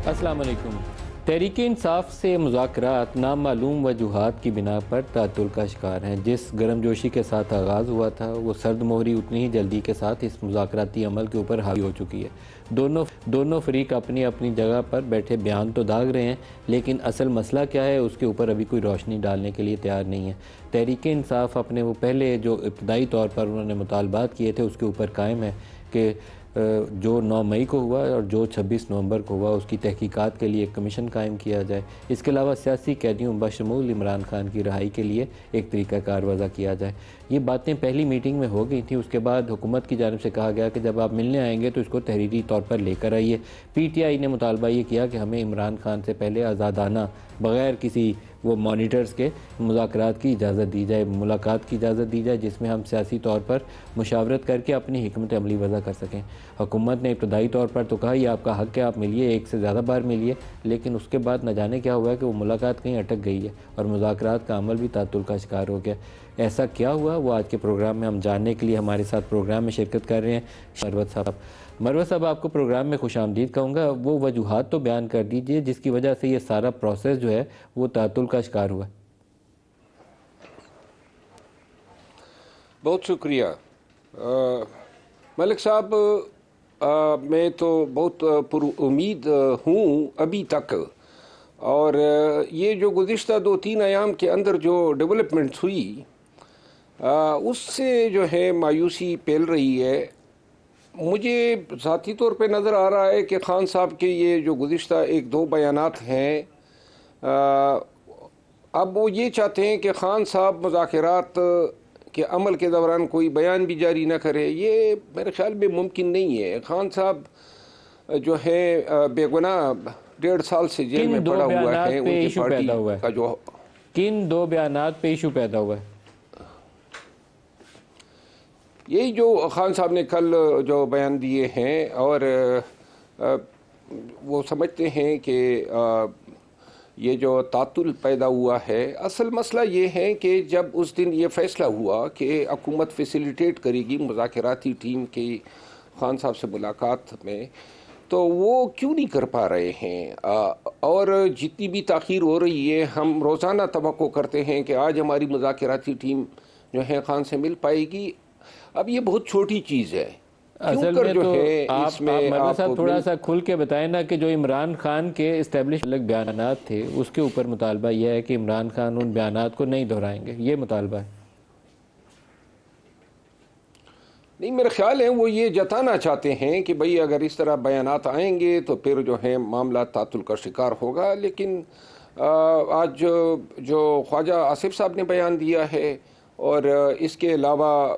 السلام علیکم۔ تحریک انصاف سے مذاکرات نامعلوم وجوہات کی بنا پر تعطل کا شکار ہیں۔ جس گرم جوشی کے ساتھ آغاز ہوا تھا وہ سرد مہری اتنی ہی جلدی کے ساتھ اس مذاکراتی عمل کے اوپر حاوی ہو چکی ہے۔ دونوں فریق اپنی اپنی جگہ پر بیٹھے بیان تو داغ رہے ہیں، لیکن اصل مسئلہ کیا ہے اس کے اوپر ابھی کوئی روشنی ڈالنے کے لیے تیار نہیں ہے۔ تحریک انصاف اپنے وہ پہلے جو ابتدائی طور پر انہوں نے مطالبات کیے تھے اس کے اوپر قائم ہے کہ جو 9 مئی کو ہوا اور جو 26 نومبر کو ہوا اس کی تحقیقات کے لیے ایک کمیشن قائم کیا جائے۔ اس کے علاوہ سیاسی قیدیوں بشمول عمران خان کی رہائی کے لیے ایک طریقہ کار وضع کیا جائے۔ یہ باتیں پہلی میٹنگ میں ہو گئی تھیں، اس کے بعد حکومت کی جانب سے کہا گیا کہ جب آپ ملنے آئیں گے تو اس کو تحریری طور پر لے کر آئیے۔ پی ٹی آئی نے مطالبہ یہ کیا کہ ہمیں عمران خان سے پہلے آزادانہ بغیر کسی وہ مانیٹرز کے مذاکرات کی اجازت دی جائے، ملاقات کی اجازت دی جائے، جس میں ہم سیاسی طور پر مشاورت کر کے اپنی حکمت عملی وضع کر سکیں۔ حکومت نے ابتدائی طور پر تو کہا یہ آپ کا حق ہے، آپ ملیے، ایک سے زیادہ بار ملیے، لیکن اس کے بعد نہ جانے کیا ہوا کہ وہ ملاقات کہیں اٹک گئی ہے اور مذاکرات کا عمل بھی تعطل کا شکار ہو گیا۔ ایسا کیا ہوا وہ آج کے پروگرام میں ہم جاننے کے لیے ہمارے ساتھ پروگرام میں شرکت کر رہے ہیں مروت صاحب۔ آپ کو پروگرام میں خوش آمدید کہوں گا۔ وہ وجوہات تو بیان کر دیجئے جس کی وجہ سے یہ سارا پروسیس جو ہے وہ تعطل کا شکار ہوا۔ بہت شکریہ ملک صاحب۔ میں تو بہت پر امید ہوں ابھی تک، اور یہ جو گزشتہ 2-3 ایام کے اندر جو ڈیولپمنٹس ہوئی اس سے جو ہے مایوسی پھیل رہی ہے۔ مجھے ذاتی طور پہ نظر آ رہا ہے کہ خان صاحب کے یہ جو گزشتہ 1-2 بیانات ہیں، اب وہ یہ چاہتے ہیں کہ خان صاحب مذاکرات کے عمل کے دوران کوئی بیان بھی جاری نہ کرے۔ یہ میرے خیال میں ممکن نہیں ہے۔ خان صاحب جو ہے بے گناہ 1.5 سال سے جیل میں پڑا ہوا ہے۔ ان کی پارٹی کا جو کن 2 بیانات پہ ایشو پیدا ہوا ہے؟ یہی جو خان صاحب نے کل جو بیان دیے ہیں، اور وہ سمجھتے ہیں کہ یہ جو تعطل پیدا ہوا ہے، اصل مسئلہ یہ ہے کہ جب اس دن یہ فیصلہ ہوا کہ حکومت فیسیلیٹیٹ کرے گی مذاکراتی ٹیم کی خان صاحب سے ملاقات میں، تو وہ کیوں نہیں کر پا رہے ہیں؟ اور جتنی بھی تاخیر ہو رہی ہے، ہم روزانہ توقع کرتے ہیں کہ آج ہماری مذاکراتی ٹیم جو ہے خان سے مل پائے گی۔ اب یہ بہت چھوٹی چیز ہے۔ اصل میں تو آپ مرزا صاحب تھوڑا سا کھل کے بتائیں نا کہ جو عمران خان کے اسٹیبلش الگ بیانات تھے اس کے اوپر مطالبہ یہ ہے کہ عمران خان ان بیانات کو نہیں دہرائیں گے، یہ مطالبہ ہے۔ نہیں، میرا خیال ہے وہ یہ جتانا چاہتے ہیں کہ بھئی اگر اس طرح بیانات آئیں گے تو پھر جو ہے معاملہ تعطل کا شکار ہوگا۔ لیکن آج جو خواجہ آصف صاحب نے بیان دیا ہے، اور اس کے علاوہ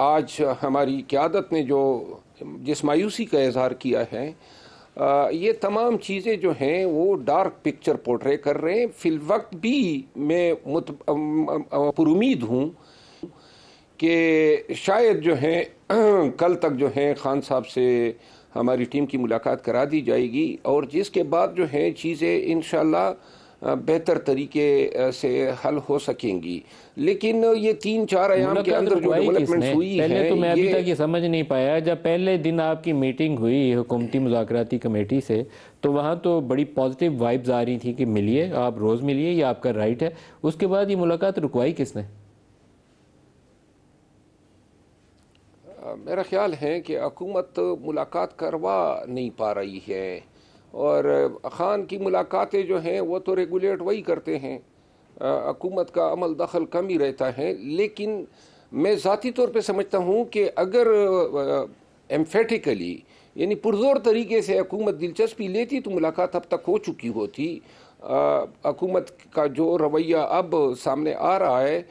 آج ہماری قیادت نے جس مایوسی کا اظہار کیا ہے، یہ تمام چیزیں جو ہیں وہ ڈارک پکچر پورٹرے کر رہے ہیں۔ فی الوقت بھی میں پر امید ہوں کہ شاید جو ہے کل تک جو ہے خان صاحب سے ہماری ٹیم کی ملاقات کرا دی جائے گی، اور جس کے بعد جو ہے چیزیں انشاءاللہ بہتر طریقے سے حل ہو سکیں گی۔ لیکن یہ 3-4 ایام کے اندر جو ڈیولپمنٹس ہوئی ہیں، پہلے تو میں ابھی تک یہ سمجھ نہیں پایا، جب پہلے دن آپ کی میٹنگ ہوئی حکومتی مذاکراتی کمیٹی سے تو وہاں تو بڑی پازیٹیو وائبز آ رہی تھی کہ ملیے، آپ روز ملیے، یہ آپ کا رائٹ ہے۔ اس کے بعد یہ ملاقات رکوائی کس نے؟ میرا خیال ہے کہ حکومت ملاقات کروا نہیں پا رہی ہے، اور خان کی ملاقاتیں جو ہیں وہ تو ریگولیٹ وہی کرتے ہیں، حکومت کا عمل دخل کم ہی رہتا ہے۔ لیکن میں ذاتی طور پہ سمجھتا ہوں کہ اگر ایمفیٹیکلی یعنی پرزور طریقے سے حکومت دلچسپی لیتی تو ملاقات اب تک ہو چکی ہوتی۔ حکومت کا جو رویہ اب سامنے آ رہا ہے،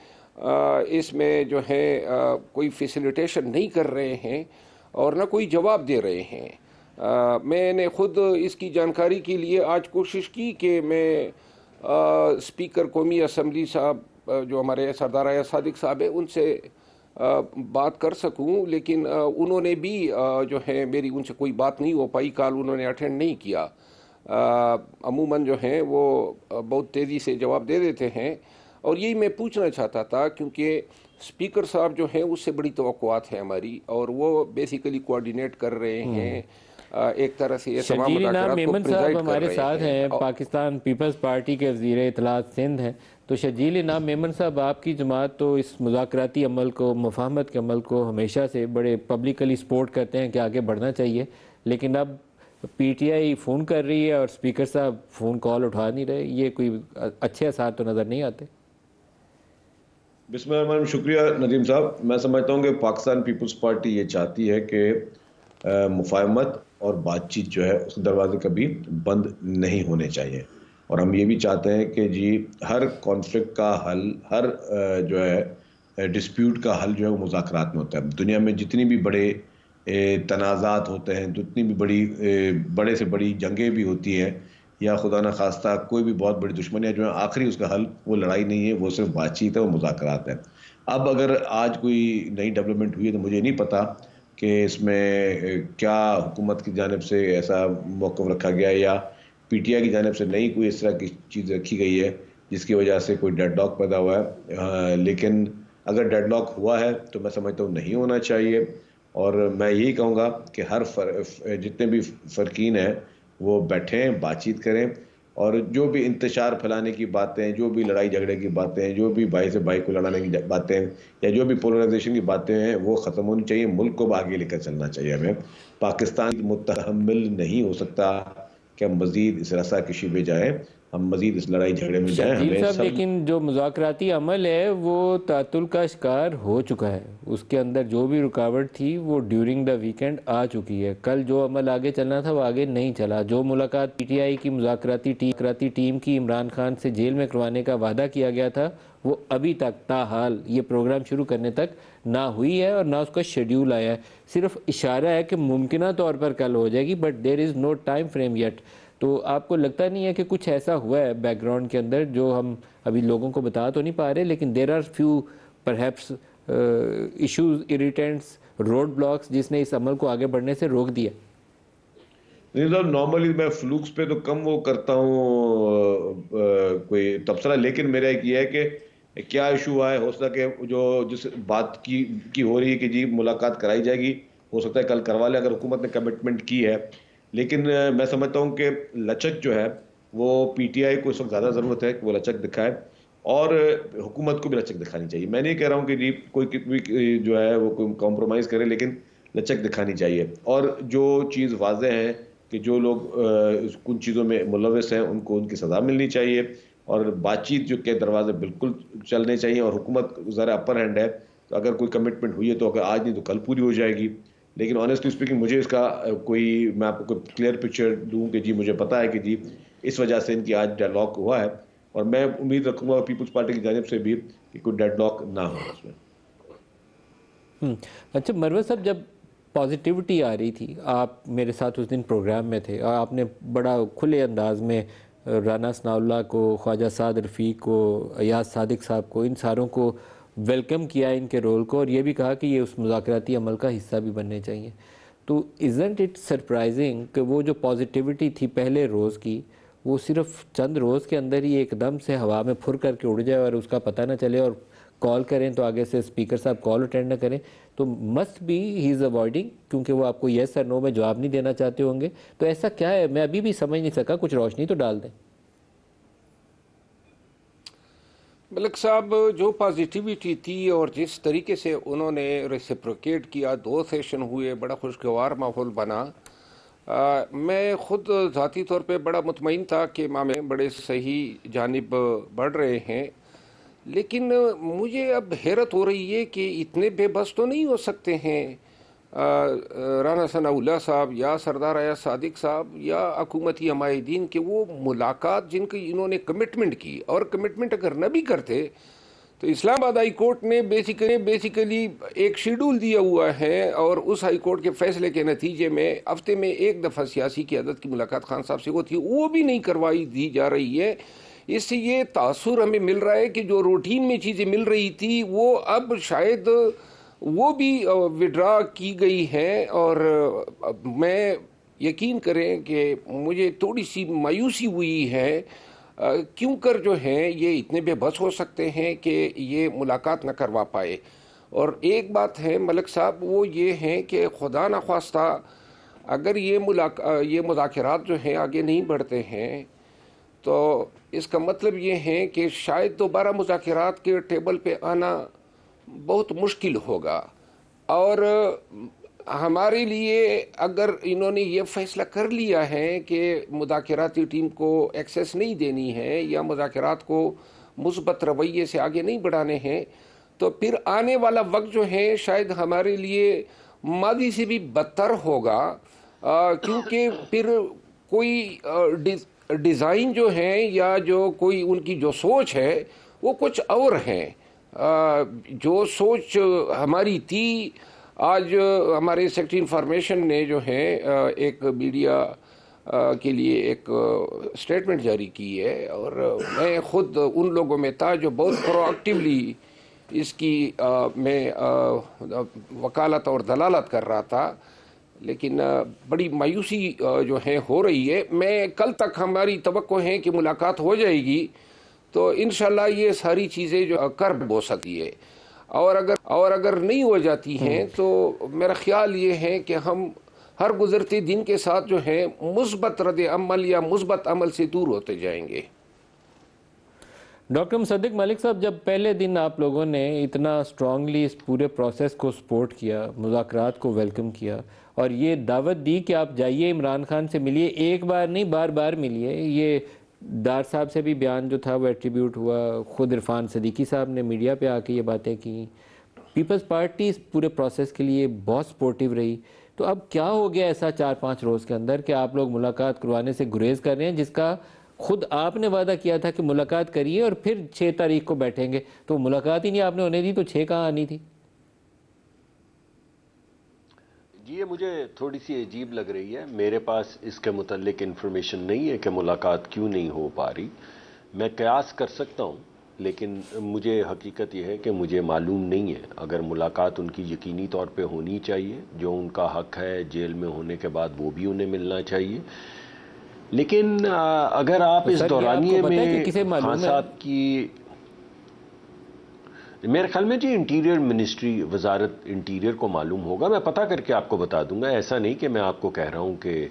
اس میں جو ہے کوئی فیسیلیٹیشن نہیں کر رہے ہیں اور نہ کوئی جواب دے رہے ہیں۔ میں نے خود اس کی جانکاری کے لیے آج کوشش کی کہ میں اسپیکر قومی اسمبلی صاحب جو ہمارے سردار ایاز صادق صاحب ہیں ان سے بات کر سکوں، لیکن انہوں نے بھی جو ہے میری ان سے کوئی بات نہیں ہو پائی، کال انہوں نے اٹینڈ نہیں کیا۔ عموماً جو ہیں وہ بہت تیزی سے جواب دے دیتے ہیں، اور یہی میں پوچھنا چاہتا تھا کیونکہ اسپیکر صاحب جو ہیں اس سے بڑی توقعات ہیں ہماری، اور وہ بیسیکلی کوآرڈینیٹ کر رہے ہیں ایک طرح سے یہ تمام شرجیل انعام مذاکرات کو میمن صاحب پریزائڈ کر ہمارے رہے ساتھ ہیں، اور پاکستان پیپلز پارٹی کے وزیر اطلاعات سندھ ہیں. تو شرجیل انعام میمن صاحب، آپ کی جماعت تو اس مذاکراتی عمل کو، مفاہمت کے عمل کو ہمیشہ سے بڑے پبلکلی سپورٹ کرتے ہیں کہ آگے بڑھنا چاہیے، لیکن اب پی ٹی آئی فون کر رہی ہے اور اسپیکر صاحب فون کال اٹھا نہیں رہے. یہ کوئی اچھے اثار تو نظر نہیں آتے. بسم اللہ الرحمن الرحیم. شکریہ ندیم صاحب. میں سمجھتا ہوں کہ پاکستان پیپلز پارٹی یہ چاہتی ہے کہ مفاہمت اور بات چیت جو ہے اس کے دروازے کبھی بند نہیں ہونے چاہیے، اور ہم یہ بھی چاہتے ہیں کہ جی ہر کانفلکٹ کا حل، ہر جو ہے ڈسپیوٹ کا حل جو ہے وہ مذاکرات میں ہوتا ہے. دنیا میں جتنی بھی بڑے تنازعات ہوتے ہیں، جتنی بھی بڑے سے بڑی جنگیں بھی ہوتی ہیں، یا خدا نہ خواستہ کوئی بھی بہت بڑی دشمنیاں جو ہیں، آخری اس کا حل وہ لڑائی نہیں ہے، وہ صرف بات چیت ہے، وہ مذاکرات ہے. اب اگر آج کوئی نئی ڈیولپمنٹ ہوئی ہے تو مجھے نہیں پتا کہ اس میں کیا حکومت کی جانب سے ایسا موقف رکھا گیا ہے یا پی ٹی آئی کی جانب سے نئی کوئی اس طرح کی چیز رکھی گئی ہے جس کی وجہ سے کوئی ڈیڈ لاک پیدا ہوا ہے. لیکن اگر ڈیڈ لاک ہوا ہے تو میں سمجھتا ہوں نہیں ہونا چاہیے، اور میں یہی کہوں گا کہ ہر جتنے بھی فرقین ہیں وہ بیٹھیں، بات چیت کریں، اور جو بھی انتشار پھیلانے کی باتیں، جو بھی لڑائی جھگڑے کی باتیں، جو بھی بھائی سے بھائی کو لڑانے کی باتیں، یا جو بھی پولرائزیشن کی باتیں ہیں وہ ختم ہونی چاہیے. ملک کو آگے لے کر چلنا چاہیے. ہمیں پاکستان متحمل نہیں ہو سکتا کہ ہم مزید اس رسا کشی میں جائیں، ہم مزید اس لڑائی جھگڑے میں جائیں. شرجیل ہمیں صاحب، سب لیکن جو مذاکراتی عمل ہے وہ تعطل کا شکار ہو چکا ہے. اس کے اندر جو بھی رکاوٹ تھی وہ ڈیورنگ دا ویکنڈ آ چکی ہے. کل جو عمل آگے چلنا تھا وہ آگے نہیں چلا. جو ملاقات پی ٹی آئی کی مذاکراتی ٹیم کی عمران خان سے جیل میں کروانے کا وعدہ کیا گیا تھا وہ ابھی تک تاحال یہ پروگرام شروع کرنے تک نہ ہوئی ہے اور نہ اس کا شیڈیول آیا ہے. صرف اشارہ ہے کہ ممکنہ طور پر کل ہو جائے گی، but there is no time frame yet. تو آپ کو لگتا نہیں ہے کہ کچھ ایسا ہوا ہے بیک گراؤنڈ کے اندر جو ہم ابھی لوگوں کو بتا تو نہیں پا رہے، لیکن there are few perhaps issues, irritants, roadblocks جس نے اس عمل کو آگے بڑھنے سے روک دیا؟ نارملی میں فلوکس پہ تو کم وہ کرتا ہوں کوئی تبصرہ، لیکن میرا ایک یہ ہے کہ کیا ایشو آئے. ہو سکتا ہے کہ جو جس بات کی ہو رہی ہے کہ جی ملاقات کرائی جائے گی، ہو سکتا ہے کل کروا لے اگر حکومت نے کمٹمنٹ کی ہے. لیکن میں سمجھتا ہوں کہ لچک جو ہے وہ پی ٹی آئی کو اس وقت زیادہ ضرورت ہے کہ وہ لچک دکھائے، اور حکومت کو بھی لچک دکھانی چاہیے. میں نہیں کہہ رہا ہوں کہ جی کوئی جو ہے وہ کوئی کمپرومائز کرے، لیکن لچک دکھانی چاہیے. اور جو چیز واضح ہے کہ جو لوگ کن چیزوں میں ملوث ہیں ان کو ان کی سزا ملنی چاہیے، اور بات چیت جو کہ دروازے بالکل چلنے چاہیے. اور حکومت ذرا اپر ہینڈ ہے، تو اگر کوئی کمٹمنٹ ہوئی ہے تو اگر آج نہیں تو کل پوری ہو جائے گی. لیکن آنیسٹلی اسپیکنگ مجھے اس کا میں آپ کو کلیئر پکچر دوں کہ جی مجھے پتا ہے کہ جی اس وجہ سے ان کی آج ڈیڈ لاک ہوا ہے، اور میں امید رکھوں گا پیپلز پارٹی کی جانب سے بھی کہ کوئی ڈیڈ لاک نہ ہو اس میں. اچھا مروت صاحب، جب پازیٹیوٹی آ رہی تھی، آپ میرے ساتھ اس دن پروگرام میں تھے اور آپ نے بڑا کھلے انداز میں رانا ثناء اللہ کو، خواجہ سعد رفیق کو، ایاز صادق صاحب کو، ان ساروں کو ویلکم کیا ان کے رول کو، اور یہ بھی کہا کہ یہ اس مذاکراتی عمل کا حصہ بھی بننے چاہیے. تو ازنٹ اٹ سرپرائزنگ کہ وہ جو پازیٹیوٹی تھی پہلے روز کی، وہ صرف چند روز کے اندر ہی ایک دم سے ہوا میں پھر کر کے اڑ جائے اور اس کا پتہ نہ چلے، اور کال کریں تو آگے سے اسپیکر صاحب کال اٹینڈ نہ کریں؟ تو must be he is avoiding, کیونکہ وہ آپ کو یس اور نو میں جواب نہیں دینا چاہتے ہوں گے. تو ایسا کیا ہے؟ میں ابھی بھی سمجھ نہیں سکا، کچھ روشنی تو ڈال دیں. ملک صاحب، جو پازیٹیوٹی تھی اور جس طریقے سے انہوں نے ریسیپروکیٹ کیا، 2 سیشن ہوئے، بڑا خوشگوار ماحول بنا. میں خود ذاتی طور پہ بڑا مطمئن تھا کہ معاملے بڑے صحیح جانب بڑھ رہے ہیں. لیکن مجھے اب حیرت ہو رہی ہے کہ اتنے بے بس تو نہیں ہو سکتے ہیں رانا ثناء اللہ صاحب یا سردار ایاز صادق صاحب یا حکومتی عمائدین کہ وہ ملاقات جن کی انہوں نے کمٹمنٹ کی، اور کمٹمنٹ اگر نہ بھی کرتے تو اسلام آباد ہائی کورٹ نے بیسیکلی ایک شیڈول دیا ہوا ہے، اور اس ہائی کورٹ کے فیصلے کے نتیجے میں ہفتے میں ایک دفعہ سیاسی قیادت کی ملاقات خان صاحب سے ہوتی ہے، وہ بھی نہیں کروائی دی جا رہی ہے. اس سے یہ تاثر ہمیں مل رہا ہے کہ جو روٹین میں چیزیں مل رہی تھی وہ اب شاید وہ بھی وڈرا کی گئی ہیں. اور میں یقین کریں کہ مجھے تھوڑی سی مایوسی ہوئی ہے کیوں کر جو ہیں یہ اتنے بے بس ہو سکتے ہیں کہ یہ ملاقات نہ کروا پائے. اور ایک بات ہے ملک صاحب، وہ یہ ہیں کہ خدا نخواستہ اگر یہ مذاکرات جو ہیں آگے نہیں بڑھتے ہیں تو اس کا مطلب یہ ہے کہ شاید دوبارہ مذاکرات کے ٹیبل پہ آنا بہت مشکل ہوگا. اور ہمارے لیے اگر انہوں نے یہ فیصلہ کر لیا ہے کہ مذاکراتی ٹیم کو ایکسیس نہیں دینی ہے یا مذاکرات کو مثبت رویے سے آگے نہیں بڑھانے ہیں, تو پھر آنے والا وقت جو ہے شاید ہمارے لیے ماضی سے بھی بدتر ہوگا, کیونکہ پھر کوئی ڈیزائن جو ہے یا جو کوئی ان کی جو سوچ ہے وہ کچھ اور ہے. جو سوچ ہماری تھی, آج ہمارے سیکرٹری انفارمیشن نے جو ہے ایک میڈیا کے لیے ایک اسٹیٹمنٹ جاری کی ہے, اور میں خود ان لوگوں میں تھا جو بہت پرو ایکٹیولی اس کی میں وکالت اور دلالت کر رہا تھا, لیکن بڑی مایوسی جو ہے ہو رہی ہے. میں کل تک ہماری توقع ہے کہ ملاقات ہو جائے گی, تو انشاءاللہ یہ ساری چیزیں جو کر ہو سکتی ہے. اور اگر نہیں ہو جاتی ہیں تو میرا خیال یہ ہے کہ ہم ہر گزرتے دن کے ساتھ جو ہے مثبت رد عمل یا مثبت عمل سے دور ہوتے جائیں گے. ڈاکٹر مصدق ملک صاحب, جب پہلے دن آپ لوگوں نے اتنا سٹرونگلی اس پورے پروسیس کو سپورٹ کیا, مذاکرات کو ویلکم کیا اور یہ دعوت دی کہ آپ جائیے عمران خان سے ملیے, ایک بار نہیں بار بار ملیے, یہ ڈار صاحب سے بھی بیان جو تھا وہ ایٹریبیوٹ ہوا, خود عرفان صدیقی صاحب نے میڈیا پہ آ کے یہ باتیں کی, پیپلز پارٹی اس پورے پروسیس کے لیے بہت سپورٹیو رہی. تو اب کیا ہو گیا ایسا 4-5 روز کے اندر کہ آپ لوگ ملاقات کروانے سے گریز کر رہے ہیں, جس کا خود آپ نے وعدہ کیا تھا کہ ملاقات کریے اور پھر 6 تاریخ کو بیٹھیں گے, تو ملاقات ہی نہیں آپ نے ہونے دی, تو 6 کہاں آنی تھی؟ جی یہ مجھے تھوڑی سی عجیب لگ رہی ہے. میرے پاس اس کے متعلق انفارمیشن نہیں ہے کہ ملاقات کیوں نہیں ہو پا رہی. میں قیاس کر سکتا ہوں, لیکن مجھے حقیقت یہ ہے کہ مجھے معلوم نہیں ہے. اگر ملاقات ان کی یقینی طور پہ ہونی چاہیے, جو ان کا حق ہے جیل میں ہونے کے بعد وہ بھی انہیں ملنا چاہیے, لیکن اگر آپ اس دورانیے میں خان صاحب کی, میرے خیال میں جی انٹیریئر منسٹری, وزارت انٹیریئر کو معلوم ہوگا. میں پتہ کر کے آپ کو بتا دوں گا. ایسا نہیں کہ میں آپ کو کہہ رہا ہوں کہ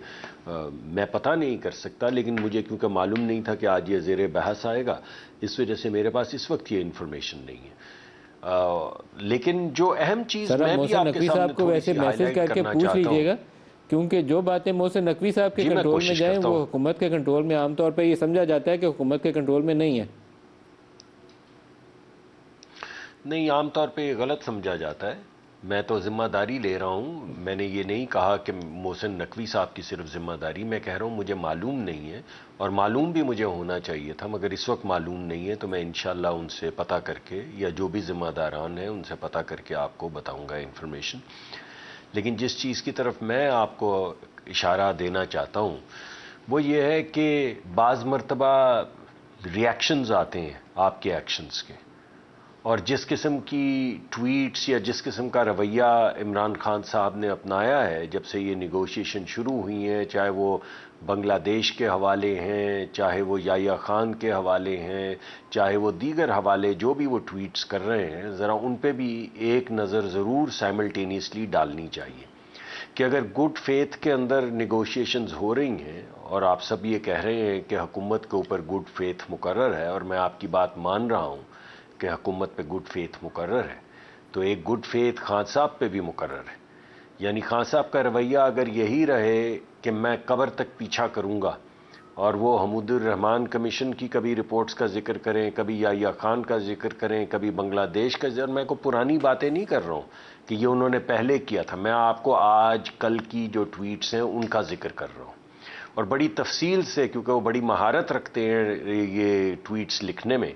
میں پتہ نہیں کر سکتا, لیکن مجھے کیونکہ معلوم نہیں تھا کہ آج یہ زیر بحث آئے گا, اس وجہ سے میرے پاس اس وقت یہ انفارمیشن نہیں ہے. لیکن جو اہم چیز میں بھی آپ کے سامنے تھوڑی سی ہائی لائٹ کرنا چاہتا ہوں, کیونکہ جو باتیں محسن نقوی صاحب کے کنٹرول میں جائیں وہ حکومت کے کنٹرول میں عام طور پہ یہ سمجھا جاتا ہے کہ حکومت کے کنٹرول میں نہیں ہے. نہیں, عام طور پہ یہ غلط سمجھا جاتا ہے. میں تو ذمہ داری لے رہا ہوں. میں نے یہ نہیں کہا کہ محسن نقوی صاحب کی صرف ذمہ داری, میں کہہ رہا ہوں مجھے معلوم نہیں ہے, اور معلوم بھی مجھے ہونا چاہیے تھا, مگر اس وقت معلوم نہیں ہے. تو میں انشاءاللہ ان سے پتہ کر کے, یا جو بھی ذمہ داران ہیں ان سے پتہ کر کے آپ کو بتاؤں گا انفارمیشن. لیکن جس چیز کی طرف میں آپ کو اشارہ دینا چاہتا ہوں وہ یہ ہے کہ بعض مرتبہ ریاکشنز آتے ہیں آپ کے ایکشنز کے, اور جس قسم کی ٹویٹس یا جس قسم کا رویہ عمران خان صاحب نے اپنایا ہے جب سے یہ نیگوشیشن شروع ہوئی ہیں, چاہے وہ بنگلہ دیش کے حوالے ہیں, چاہے وہ یحییٰ خان کے حوالے ہیں, چاہے وہ دیگر حوالے جو بھی وہ ٹویٹس کر رہے ہیں, ذرا ان پہ بھی ایک نظر ضرور سائملٹینیسلی ڈالنی چاہیے کہ اگر گڈ فیتھ کے اندر نیگوشیشنز ہو رہی ہیں, اور آپ سب یہ کہہ رہے ہیں کہ حکومت کے اوپر گڈ فیتھ مقرر ہے, اور میں آپ کی بات مان رہا ہوں کہ حکومت پہ گڈ فیتھ مقرر ہے, تو ایک گڈ فیتھ خان صاحب پہ بھی مقرر ہے. یعنی خان صاحب کا رویہ اگر یہی رہے کہ میں قبر تک پیچھا کروں گا, اور وہ حمود الرحمان کمیشن کی کبھی رپورٹس کا ذکر کریں, کبھی یحییٰ خان کا ذکر کریں, کبھی بنگلہ دیش کا ذکر, میں کو پرانی باتیں نہیں کر رہا ہوں کہ یہ انہوں نے پہلے کیا تھا, میں آپ کو آج کل کی جو ٹویٹس ہیں ان کا ذکر کر رہا ہوں, اور بڑی تفصیل سے, کیونکہ وہ بڑی مہارت رکھتے ہیں یہ ٹویٹس لکھنے میں,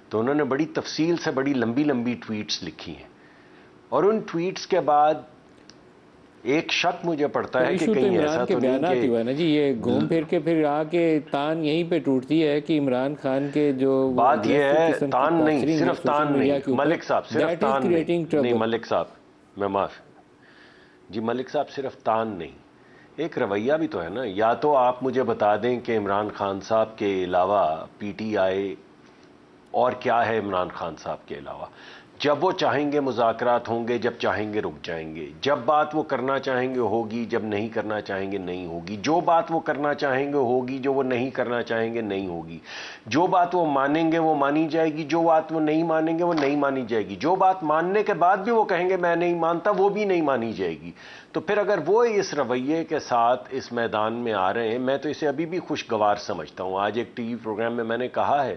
تو انہوں نے بڑی تفصیل سے بڑی لمبی لمبی ٹویٹس لکھی ہیں. اور ان ٹویٹس کے بعد ایک شک مجھے پڑتا ہے کہ کہیں ایسا تو نہیں کہ ہوا نا جی, یہ گھوم پھر کے پھر آ کے تان یہیں پہ ٹوٹتی ہے کہ عمران خان کے جو بات یہ ہے, تان نہیں, صرف تان نہیں, ملک صاحب صرف تان نہیں, ملک صاحب میں معاف جی, ملک صاحب صرف تان نہیں, ایک رویہ بھی تو ہے نا. یا تو آپ مجھے بتا دیں کہ عمران خان صاحب کے علاوہ پی ٹی آئی اور کیا ہے عمران خان صاحب کے علاوہ, جب وہ چاہیں گے مذاکرات ہوں گے، جب چاہیں گے رک جائیں گے، جب بات وہ کرنا چاہیں گے ہوگی، جب نہیں کرنا چاہیں گے نہیں ہوگی، جو بات وہ کرنا چاہیں گے ہوگی، جو وہ نہیں کرنا چاہیں گے نہیں ہوگی، جو بات وہ مانیں گے وہ مانی جائے گی، جو بات وہ نہیں مانیں گے وہ نہیں مانی جائے گی، جو بات ماننے کے بعد بھی وہ کہیں گے میں نہیں مانتا وہ بھی نہیں مانی جائے گی۔ تو پھر اگر وہ اس رویے کے ساتھ اس میدان میں آ رہے ہیں، میں تو اسے ابھی بھی خوشگوار سمجھتا ہوں۔ آج ایک ٹی وی پروگرام میں نے کہا ہے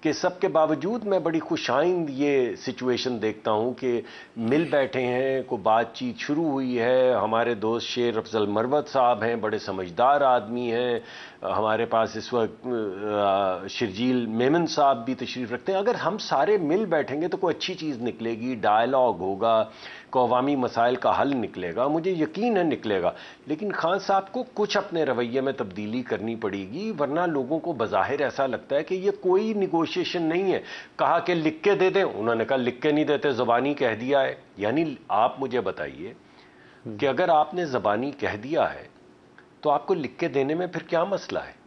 کہ سب کے باوجود میں بڑی خوش آئند یہ سچویشن دیکھتا ہوں کہ مل بیٹھے ہیں، کو بات چیت شروع ہوئی ہے، ہمارے دوست شیر افضل مروت صاحب ہیں، بڑے سمجھدار آدمی ہیں، ہمارے پاس اس وقت شرجیل میمن صاحب بھی تشریف رکھتے ہیں۔ اگر ہم سارے مل بیٹھیں گے تو کوئی اچھی چیز نکلے گی، ڈائلاگ ہوگا، قوامی مسائل کا حل نکلے گا، مجھے یقین ہے نکلے گا۔ لیکن خان صاحب کو کچھ اپنے رویے میں تبدیلی کرنی پڑے گی، ورنہ لوگوں کو بظاہر ایسا لگتا ہے کہ یہ کوئی نیگوشیشن نہیں ہے۔ کہا کہ لکھ کے دے دیں، انہوں نے کہا لکھ کے نہیں دیتے، زبانی کہہ دیا ہے۔ یعنی آپ مجھے بتائیے کہ اگر آپ نے زبانی کہہ دیا ہے تو آپ کو لکھ کے دینے میں پھر کیا مسئلہ ہے؟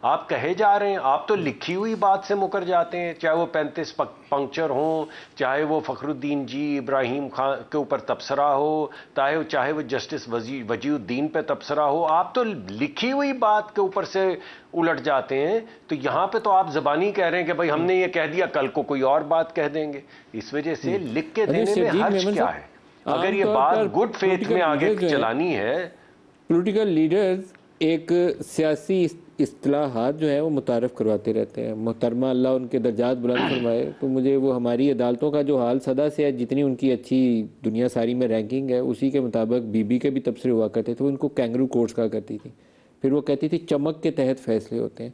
آپ کہے جا رہے ہیں، آپ تو لکھی ہوئی بات سے مکر جاتے ہیں، چاہے وہ 35 پنکچر ہوں، چاہے وہ فخر الدین جی ابراہیم خان کے اوپر تبصرہ ہو، چاہے وہ جسٹس وجی الدین پہ تبصرہ ہو، آپ تو لکھی ہوئی بات کے اوپر سے الٹ جاتے ہیں۔ تو یہاں پہ تو آپ زبانی کہہ رہے ہیں کہ بھائی ہم نے یہ کہہ دیا، کل کو کوئی اور بات کہہ دیں گے۔ اس وجہ سے لکھ کے دینے میں شرجیل حرج میمن کیا صاحب، ہے؟ اگر عام یہ طور بات پر گڈ فیتھ میں آگے چلانی ہے۔ پولیٹیکل لیڈرز ایک سیاسی اصطلاحات جو ہیں وہ متعارف کرواتے رہتے ہیں۔ محترمہ اللہ ان کے درجات بلند فرمائے، تو مجھے وہ ہماری عدالتوں کا جو حال سدا سے ہے، جتنی ان کی اچھی دنیا ساری میں رینکنگ ہے، اسی کے مطابق بی بی کے بھی تبصرے ہوا کرتے تھے، وہ ان کو کینگرو کورٹس کہا کرتی تھی۔ پھر وہ کہتی تھی چمک کے تحت فیصلے ہوتے ہیں۔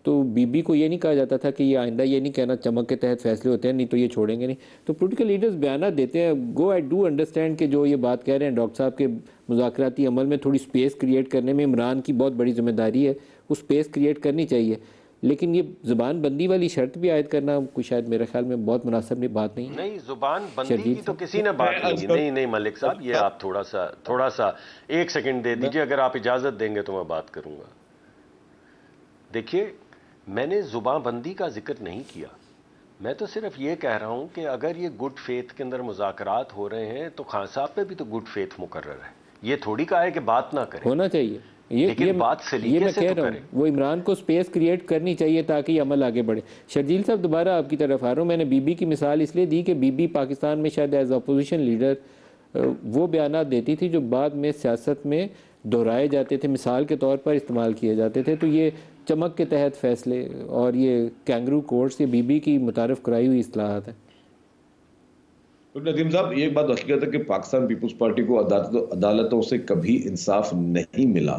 تو بی بی کو یہ نہیں کہا جاتا تھا کہ یہ آئندہ یہ نہیں کہنا چمک کے تحت فیصلے ہوتے ہیں، نہیں تو یہ چھوڑیں گے نہیں۔ تو پولیٹیکل لیڈرز بیانات دیتے ہیں، گو آئی ڈو انڈرسٹینڈ کہ جو یہ بات کہہ رہے ہیں ڈاکٹر صاحب کے مذاکراتی عمل میں تھوڑی سپیس کریٹ کرنے میں عمران کی بہت بڑی ذمہ داری ہے، وہ سپیس کریٹ کرنی چاہیے، لیکن یہ زبان بندی والی شرط بھی عائد کرنا کوئی شاید میرے خیال میں بہت مناسب بات نہیں ہے۔ نہیں، زبان بندی شرجیل کی تو صاحب، کسی نے بات نہیں کی۔ نہیں ملک صاحب، یہ آپ تھوڑا سا ایک سیکنڈ دے دیجئے، اگر آپ اجازت دیں گے تو میں بات کروں گا۔ دیکھیے، میں نے زبان بندی کا ذکر نہیں کیا، میں تو صرف یہ کہہ رہا ہوں کہ اگر یہ گڈ فیتھ کے اندر مذاکرات ہو رہے ہیں تو خان صاحب پہ بھی تو گڈ فیتھ مقرر ہے۔ یہ تھوڑی کہا ہے کہ بات نہ کریں، ہونا چاہیے، لیکن بات یہ سلیقے میں سے کہہ تو رہا کریں۔ ہوں، وہ عمران کو سپیس کریٹ کرنی چاہیے تاکہ یہ عمل آگے بڑھے۔ شرجیل صاحب، دوبارہ آپ کی طرف آ رہا ہوں۔ میں نے بی بی کی مثال اس لیے دی کہ بی بی پاکستان میں شاید ایز اپوزیشن لیڈر وہ بیانات دیتی تھی جو بعد میں سیاست میں دہرائے جاتے تھے، مثال کے طور پر استعمال کیے جاتے تھے۔ تو یہ چمک کے تحت فیصلے اور یہ کینگرو کورٹس، یہ بی بی کی متعارف کرائی ہوئی اصطلاحات ہیں۔ تو ندیم صاحب، یہ بات حقیقت ہے کہ پاکستان پیپلز پارٹی کو عدالتوں سے کبھی انصاف نہیں ملا۔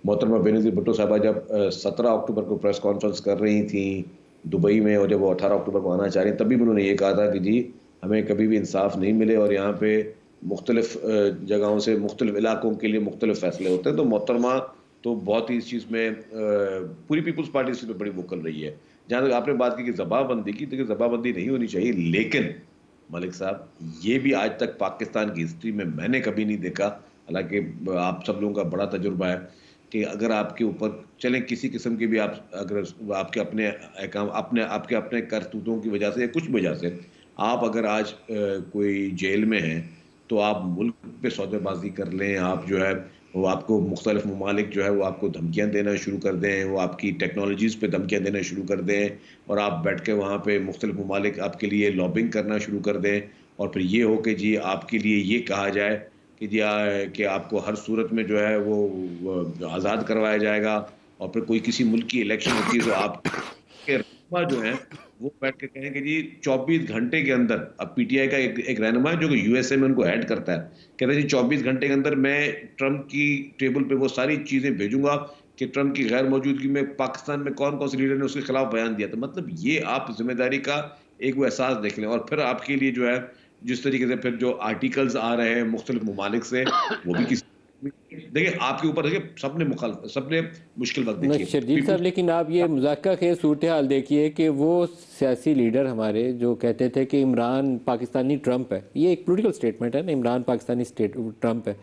محترمہ بینظیر بھٹو صاحبہ جب 17 اکتوبر کو پریس کانفرنس کر رہی تھیں دبئی میں، اور جب وہ 18 اکتوبر کو آنا چاہ رہی ہیں، تب بھی انہوں نے یہ کہا تھا کہ جی ہمیں کبھی بھی انصاف نہیں ملے، اور یہاں پہ مختلف جگہوں سے مختلف علاقوں کے لیے مختلف فیصلے ہوتے ہیں۔ تو محترمہ تو بہت ہی اس چیز میں پوری پیپلز پارٹی اس میں بڑی وکل رہی ہے۔ جہاں تک آپ نے بات کی کہ زبان بندی کی، دیکھیے زبان بندی نہیں ہونی چاہیے، لیکن ملک صاحب یہ بھی آج تک پاکستان کی ہسٹری میں نے کبھی نہیں دیکھا، حالانکہ آپ سب لوگوں کا بڑا تجربہ ہے، کہ اگر آپ کے اوپر چلیں کسی قسم کی بھی اگر آپ کے اپنے کرتوتوں کی وجہ سے یا کچھ وجہ سے آپ اگر آج کوئی جیل میں ہیں، تو آپ ملک پہ سودے بازی کر لیں، آپ جو ہے وہ آپ کو مختلف ممالک جو ہے وہ آپ کو دھمکیاں دینا شروع کر دیں، وہ آپ کی ٹیکنالوجیز پہ دھمکیاں دینا شروع کر دیں، اور آپ بیٹھ کے وہاں پہ مختلف ممالک آپ کے لیے لابنگ کرنا شروع کر دیں، اور پھر یہ ہو کہ جی آپ کے لیے یہ کہا جائے کہ جی کہ آپ کو ہر صورت میں جو ہے وہ آزاد کروایا جائے گا، اور پھر کوئی کسی ملک کی الیکشن ہوتی ہے تو آپ کے رہنما جو ہیں وہ بیٹھ کے کہیں کہ جی 24 گھنٹے کے اندر، اب پی ٹی آئی کا ایک رہنما ہے جو کہ یو ایس اے میں ان کو ہیڈ کرتا ہے، کہتا ہے جی 24 گھنٹے کے اندر میں ٹرمپ کی ٹیبل پہ وہ ساری چیزیں بھیجوں گا کہ ٹرمپ کی غیر موجودگی میں پاکستان میں کون کون سے لیڈر نے اس کے خلاف بیان دیا تھا۔ مطلب یہ آپ ذمہ داری کا ایک وہ احساس دیکھ لیں، اور پھر آپ کے لیے جو ہے جس طریقے سے پھر جو آرٹیکلز آ رہے ہیں مختلف ممالک سے، وہ بھی کسی دیکھیں آپ کے اوپر، دیکھیں سب نے مشکل وقت دیکھی ہے۔ شرجیل صاحب، لیکن آپ یہ مذاکرہ خیز صورتحال دیکھیے کہ وہ سیاسی لیڈر ہمارے جو کہتے تھے کہ عمران پاکستانی ٹرمپ ہے، یہ ایک پولیٹیکل سٹیٹمنٹ ہے نا، عمران پاکستانی ٹرمپ ہے،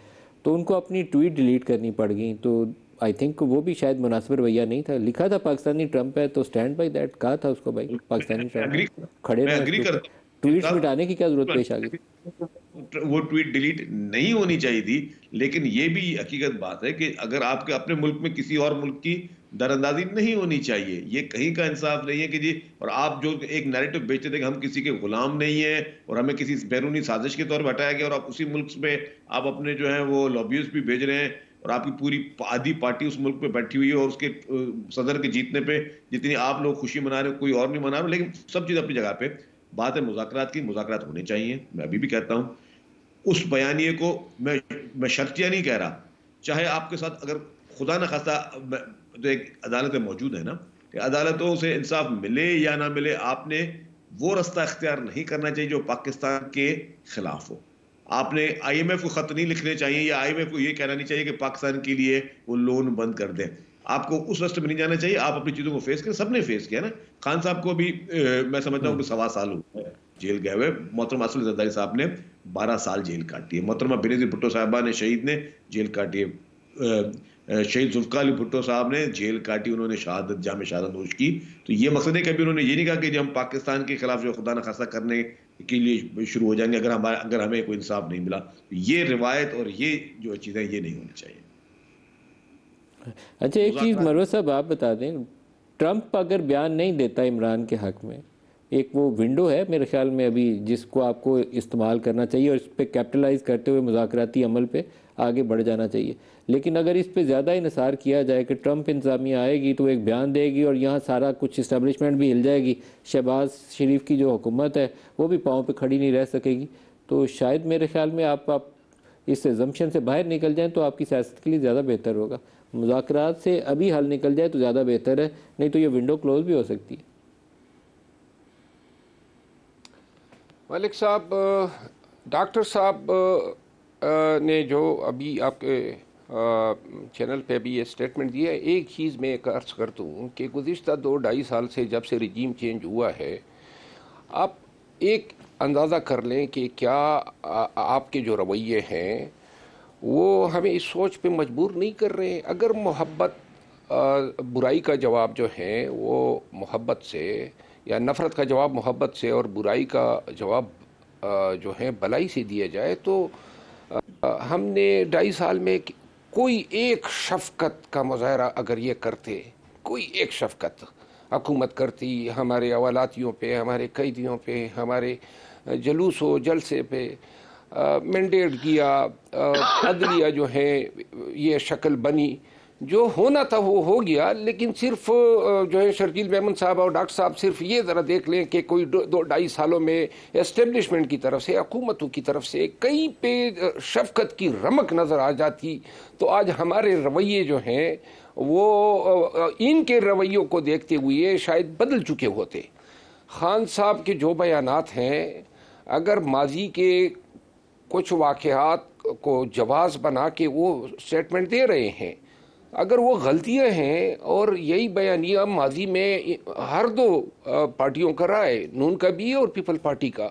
تو ان کو اپنی ٹویٹ ڈیلیٹ کرنی پڑ گئی۔ تو آئی تھنک وہ بھی شاید مناسب رویہ نہیں تھا، لکھا تھا پاکستانی ٹرمپ ہے تو سٹینڈ بائی دیٹ، کہا تھا اس کو بھائی پاکستانی ٹرمپ ہے، کھڑے میں رہیں اس اگری کے اوپر۔ کرتا ہوں۔ ٹویٹس مٹانے کی کیا ضرورت پیش آ گئی؟ وہ ٹویٹ ڈیلیٹ نہیں ہونی چاہیے تھی، لیکن یہ بھی حقیقت بات ہے کہ اگر آپ کے اپنے ملک میں کسی اور ملک کی دراندازی نہیں ہونی چاہیے، یہ کہیں کا انصاف نہیں ہے کہ جی، اور آپ جو ایک نیریٹو بیچتے تھے کہ ہم کسی کے غلام نہیں ہیں اور ہمیں کسی بیرونی سازش کے طور پر ہٹایا گیا، اور آپ اسی ملک میں آپ اپنے جو ہیں وہ لابیز بھی بھیج رہے ہیں، اور آپ کی پوری آدھی پارٹی اس ملک پہ بیٹھی ہوئی ہے، اور اس کے صدر کے جیتنے پہ جتنی آپ لوگ خوشی منا رہے ہیں کوئی اور نہیں منا رہا. لیکن سب چیز اپنی جگہ پہ. بات ہے مذاکرات کی، مذاکرات ہونے چاہیے. میں ابھی بھی کہتا ہوں اس بیانیے کو میں شرطیہ نہیں کہہ رہا، چاہے آپ کے ساتھ اگر خدا نہ خواستہ تو ایک عدالتیں موجود ہے نا، کہ عدالتوں سے انصاف ملے یا نہ ملے، آپ نے وہ رستہ اختیار نہیں کرنا چاہیے جو پاکستان کے خلاف ہو. آپ نے آئی ایم ایف کو خط نہیں لکھنے چاہیے، یا آئی ایم ایف کو یہ کہنا نہیں چاہیے کہ پاکستان کے لیے وہ لون بند کر دیں. آپ کو اس راستے میں نہیں جانا چاہیے. آپ اپنی چیزوں کو فیس کریں. سب نے فیس کیا نا. خان صاحب کو بھی میں سمجھتا ہوں کہ 1.25 سال ہوا ہے جیل گئے ہوئے. محترم اسد زرداری صاحب نے 12 سال جیل کاٹی ہے. محترمہ بینظیر بھٹو صاحبہ نے شہید نے جیل کاٹی ہے. شہید ذوالفقار علی بھٹو صاحب نے جیل کاٹی، انہوں نے شہادت جام شہادت نوش کی. تو یہ مقصد ہے کہ ابھی انہوں نے یہ نہیں کہا کہ ہم پاکستان کے خلاف جو خدا نخواستہ کرنے کے لیے شروع ہو جائیں گے اگر ہمیں کوئی انصاف نہیں ملا. یہ روایت اور یہ جو چیزیں یہ نہیں ہونی چاہیے. اچھا ایک چیز مروت صاحب آپ بتا دیں، ٹرمپ اگر بیان نہیں دیتا عمران کے حق میں، ایک وہ ونڈو ہے میرے خیال میں ابھی جس کو آپ کو استعمال کرنا چاہیے اور اس پہ کیپٹلائز کرتے ہوئے مذاکراتی عمل پہ آگے بڑھ جانا چاہیے. لیکن اگر اس پہ زیادہ انحصار کیا جائے کہ ٹرمپ انتظامیہ آئے گی تو ایک بیان دے گی اور یہاں سارا کچھ اسٹیبلشمنٹ بھی ہل جائے گی، شہباز شریف کی جو حکومت ہے وہ بھی پاؤں پہ کھڑی نہیں رہ سکے گی، تو شاید میرے خیال میں آپ اس ایزمپشن سے باہر نکل جائیں تو آپ کی سیاست کے لیے زیادہ بہتر ہوگا. مذاکرات سے ابھی حل نکل جائے تو زیادہ بہتر ہے، نہیں تو یہ ونڈو کلوز بھی ہو سکتی ہے. ملک صاحب، ڈاکٹر صاحب نے جو ابھی آپ کے چینل پہ بھی یہ سٹیٹمنٹ دیا ہے، ایک چیز میں ایک عرض کرتا ہوں کہ گزشتہ 2-2.5 سال سے جب سے رجیم چینج ہوا ہے، آپ ایک اندازہ کر لیں کہ کیا آپ کے جو رویے ہیں وہ ہمیں اس سوچ پہ مجبور نہیں کر رہے ہیں. اگر محبت برائی کا جواب جو ہے وہ محبت سے، یا نفرت کا جواب محبت سے اور برائی کا جواب جو ہے بلائی سے دیا جائے، تو ہم نے 2.5 سال میں کوئی ایک شفقت کا مظاہرہ اگر یہ کرتے، کوئی ایک شفقت حکومت کرتی ہمارے اولاتیوں پہ، ہمارے قیدیوں پہ، ہمارے جلوس و جلسے پہ، مینڈیٹ کیا، عدلیہ جو ہے یہ شکل بنی، جو ہونا تھا وہ ہو گیا. لیکن صرف جو ہے شرجیل میمن صاحب اور ڈاکٹر صاحب صرف یہ ذرا دیکھ لیں کہ کوئی 2-2.5 سالوں میں اسٹیبلشمنٹ کی طرف سے، حکومتوں کی طرف سے کہیں پہ شفقت کی رمق نظر آ جاتی تو آج ہمارے رویے جو ہیں وہ ان کے رویوں کو دیکھتے ہوئے شاید بدل چکے ہوتے. خان صاحب کے جو بیانات ہیں، اگر ماضی کے کچھ واقعات کو جواز بنا کے وہ سٹیٹمنٹ دے رہے ہیں، اگر وہ غلطیاں ہیں اور یہی بیانیہ ماضی میں ہر 2 پارٹیوں کا رہا ہے، نون کا بھی اور پیپل پارٹی کا،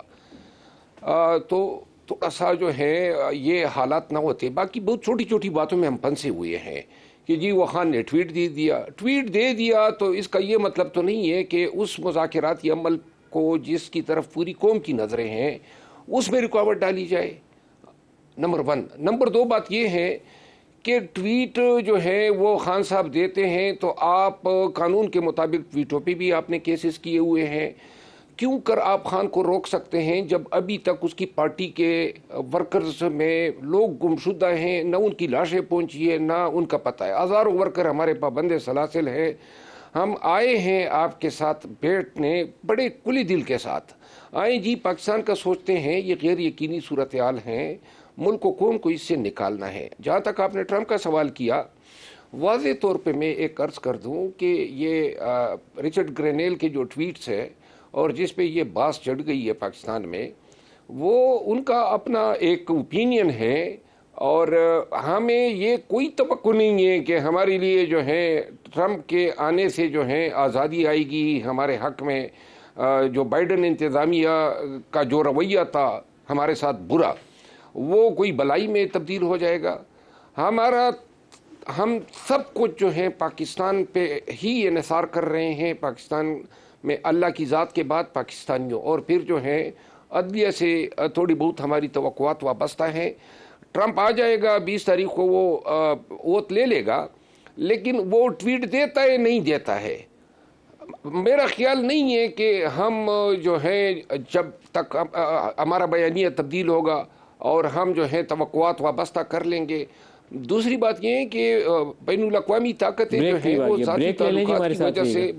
تو تھوڑا سا جو ہے یہ حالات نہ ہوتے. باقی بہت چھوٹی چھوٹی باتوں میں ہم پھنسے ہوئے ہیں کہ جی وہ خان نے ٹویٹ دے دیا تو اس کا یہ مطلب تو نہیں ہے کہ اس مذاکراتی عمل کو جس کی طرف پوری قوم کی نظریں ہیں اس میں رکاوٹ ڈالی جائے. نمبر 1. نمبر 2 بات یہ ہے کہ ٹویٹ جو ہے وہ خان صاحب دیتے ہیں تو آپ قانون کے مطابق ٹویٹوں پہ بھی آپ نے کیسز کیے ہوئے ہیں. کیوں کر آپ خان کو روک سکتے ہیں جب ابھی تک اس کی پارٹی کے ورکرز میں لوگ گمشدہ ہیں، نہ ان کی لاشیں پہنچی ہے، نہ ان کا پتہ ہے. ہزاروں ورکر ہمارے پابند سلاسل ہیں. ہم آئے ہیں آپ کے ساتھ بیٹھنے، بڑے کھلی دل کے ساتھ آئیں جی، پاکستان کا سوچتے ہیں. یہ غیر یقینی صورتحال ہیں، ملک و قوم کو اس سے نکالنا ہے. جہاں تک آپ نے ٹرمپ کا سوال کیا، واضح طور پہ میں ایک عرض کر دوں کہ یہ رچرڈ گرینیل کے جو ٹویٹس ہے اور جس پہ یہ باس چڑھ گئی ہے پاکستان میں، وہ ان کا اپنا ایک اوپینین ہے، اور ہمیں یہ کوئی توقع نہیں ہے کہ ہمارے لیے جو ہے ٹرمپ کے آنے سے جو ہے آزادی آئے گی ہمارے حق میں. جو بائیڈن انتظامیہ کا جو رویہ تھا ہمارے ساتھ برا، وہ کوئی بلائی میں تبدیل ہو جائے گا. ہم سب کچھ جو ہے پاکستان پہ ہی انحصار کر رہے ہیں. پاکستان میں اللہ کی ذات کے بعد پاکستانیوں، اور پھر جو ہے عدلیہ سے تھوڑی بہت ہماری توقعات وابستہ ہیں. ٹرمپ آ جائے گا 20 تاریخ کو، وہ ووٹ لے لے گا، لیکن وہ ٹویٹ دیتا ہے نہیں دیتا ہے. میرا خیال نہیں ہے کہ ہم جو ہے جب تک ہمارا بیانیہ تبدیل ہوگا اور ہم جو ہے توقعات وابستہ کر لیں گے. دوسری بات یہ ہے کہ بین الاقوامی طاقتیں جو ہیں وہ ذاتی تعلقات کی وجہ سے